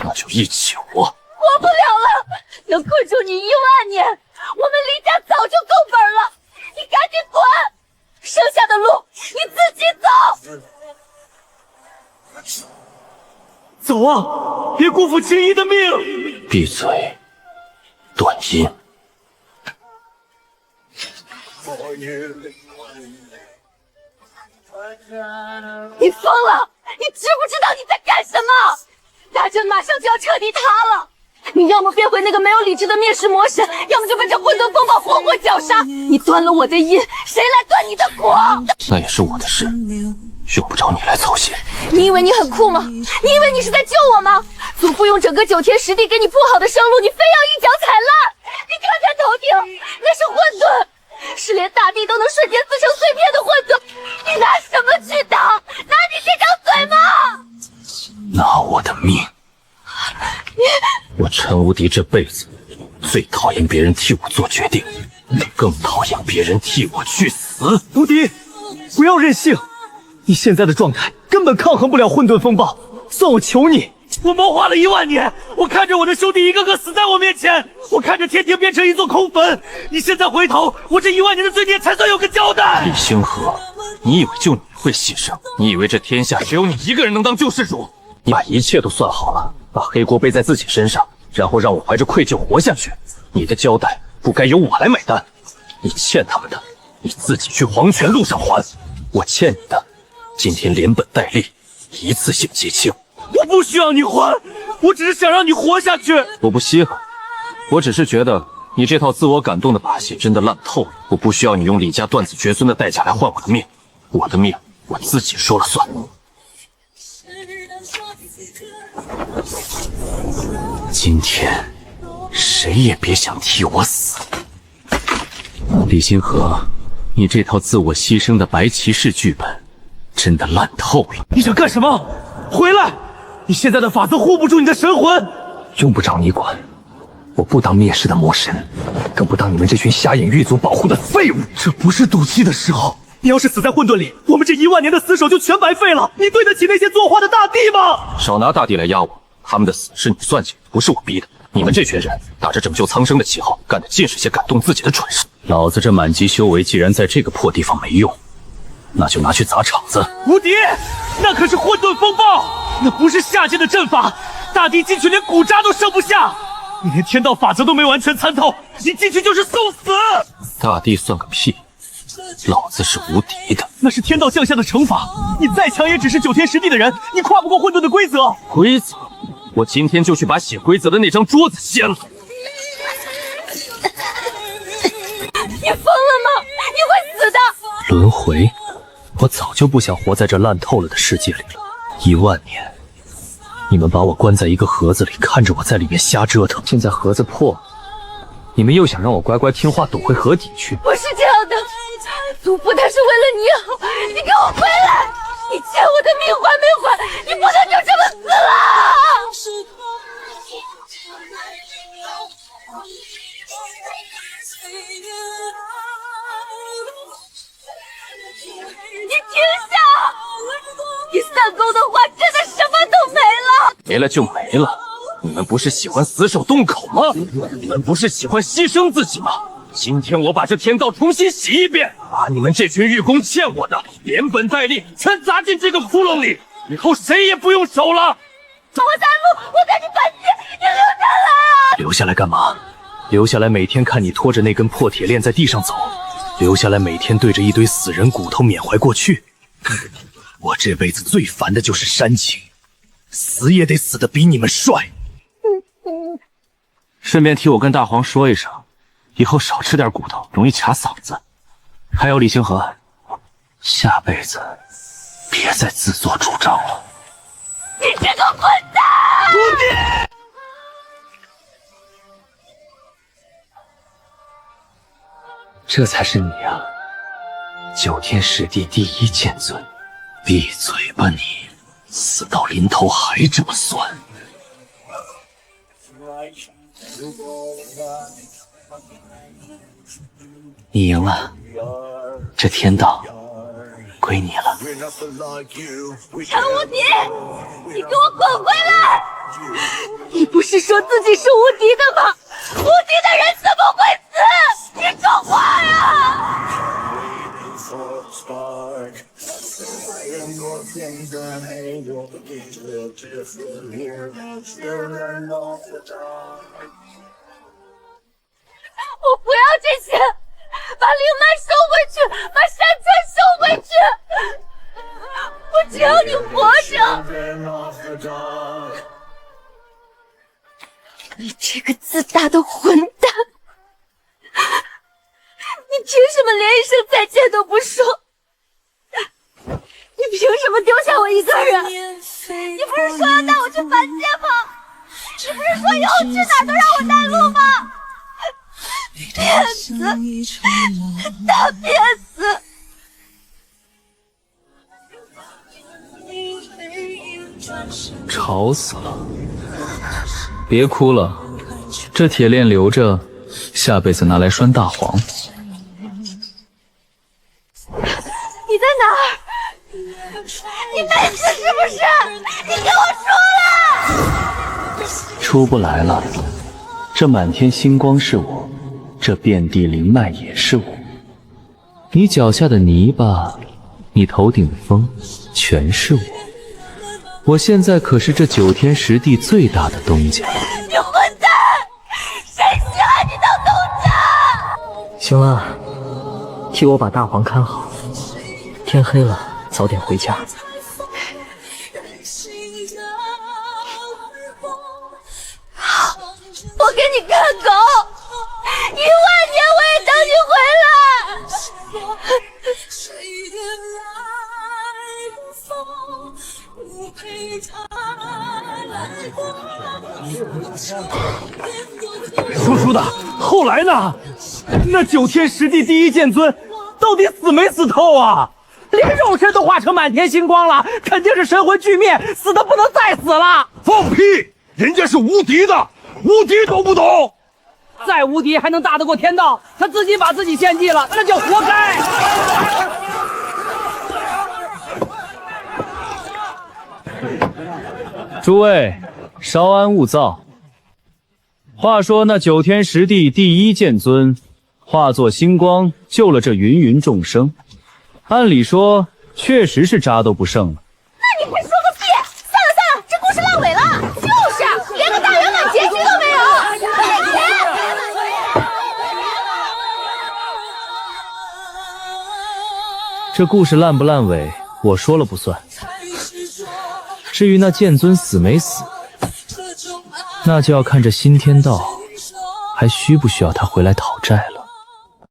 那就一起活。活不了了，能困住你1万年，我们李家早就够本了。你赶紧滚，剩下的路你自己走。走啊，别辜负青衣的命。闭嘴，段音。你疯了！你知不知道你在干什么？大阵马上就要彻底塌了，你要么变回那个没有理智的灭世魔神，要么就被这混沌风暴活活绞杀。你断了我的音，谁来断你的果？那也是我的事，用不着你来操心。你以为你很酷吗？你以为你是在救我吗？祖父用整个9天10地给你铺好的生路，你非要一脚踩烂。你看看头顶，那是混沌，是连大地都能瞬间撕成碎片的混沌。你拿什么去挡？拿你这张嘴吗？拿我的命！我陈无敌这辈子最讨厌别人替我做决定，更讨厌别人替我去死。无敌，不要任性！你现在的状态根本抗衡不了混沌风暴，算我求你！我谋划了1万年，我看着我的兄弟一个个死在我面前，我看着天庭变成一座空坟。你现在回头，我这1万年的罪孽才算有个交代。李星河，你以为就你会牺牲？你以为这天下只有你一个人能当救世主？你把一切都算好了，把黑锅背在自己身上，然后让我怀着愧疚活下去。你的交代不该由我来买单，你欠他们的，你自己去黄泉路上还。我欠你的，今天连本带利，一次性结清。我不需要你还，我只是想让你活下去。我不稀罕，我只是觉得你这套自我感动的把戏真的烂透了。我不需要你用李家断子绝孙的代价来换我的命，我的命我自己说了算。今天谁也别想替我死。李星河，你这套自我牺牲的白骑士剧本真的烂透了。你想干什么？回来！你现在的法则护不住你的神魂。用不着你管，我不当灭世的魔神，更不当你们这群瞎眼狱卒保护的废物。这不是赌气的时候。你要是死在混沌里，我们这1万年的死守就全白费了。你对得起那些作画的大帝吗？少拿大帝来压我，他们的死是你算计，不是我逼的。你们这群人打着拯救苍生的旗号，干的尽是些感动自己的蠢事。老子这满级修为既然在这个破地方没用，那就拿去砸场子。无敌，那可是混沌风暴，那不是下界的阵法，大帝进去连骨渣都剩不下。你连天道法则都没完全参透，你进去就是送死。大帝算个屁！老子是无敌的，那是天道降下的惩罚。你再强也只是9天10地的人，你跨不过混沌的规则。规则？我今天就去把写规则的那张桌子掀了。你疯了吗？你会死的！轮回，我早就不想活在这烂透了的世界里了。1万年，你们把我关在一个盒子里，看着我在里面瞎折腾。现在盒子破了，你们又想让我乖乖听话躲回河底去？不是这样的，祖父他是为了你好，你给我回来！你欠我的命还没还？你不能就这么死了！你停下！你三公的话真的什么都没了，没了就没了。你们不是喜欢死守洞口吗？你们不是喜欢牺牲自己吗？今天我把这天道重新洗一遍，把你们这群狱工欠我的连本带利全砸进这个窟窿里，以后谁也不用守了。我在路，我跟你反击，你留下来！留下来干嘛？留下来每天看你拖着那根破铁链在地上走，留下来每天对着一堆死人骨头缅怀过去。我这辈子最烦的就是煽情，死也得死得比你们帅。顺便替我跟大黄说一声，以后少吃点骨头，容易卡嗓子。还有李星河，下辈子别再自作主张了。你这个混蛋！这才是你啊！9天10地第一剑尊，闭嘴吧你！死到临头还这么酸。你赢了，这天道归你了。陈无敌，你给我滚回来！你不是说自己是无敌的吗？无敌的人怎么会死？你说话呀！我不要这些，把灵脉收回去，把山川收回去。我只要你活着。你这个自大的混蛋！你凭什么连一声再见都不说？你凭什么丢下我一个人？你不是说要带我去凡间吗？你不是说以后去哪儿都让我带路吗？骗子！大骗子！吵死了！别哭了，这铁链留着，下辈子拿来拴大黄。你在哪儿？你没死是不是？你给我出来！出不来了。这满天星光是我，这遍地灵脉也是我。你脚下的泥巴，你头顶的风，全是我。我现在可是这9天10地最大的东家。你混蛋！谁稀罕你当东家？行了，替我把大黄看好，天黑了早点回家。好，我给你看狗，10000年我也等你回来。说书的，后来呢？那9天10地第一剑尊到底死没死透啊？连肉身都化成满天星光了，肯定是神魂俱灭，死的不能再死了。放屁！人家是无敌的，无敌都不懂。再无敌还能打得过天道？他自己把自己献祭了，那叫活该。诸位，稍安勿躁。话说那9天10地第一剑尊化作星光，救了这芸芸众生。按理说，确实是渣都不剩了。那你还说个屁！算了，这故事烂尾了。就是，连个大圆满结局都没有。赔钱！这故事烂不烂尾，我说了不算。至于那剑尊死没死，那就要看这新天道还需不需要他回来讨债了。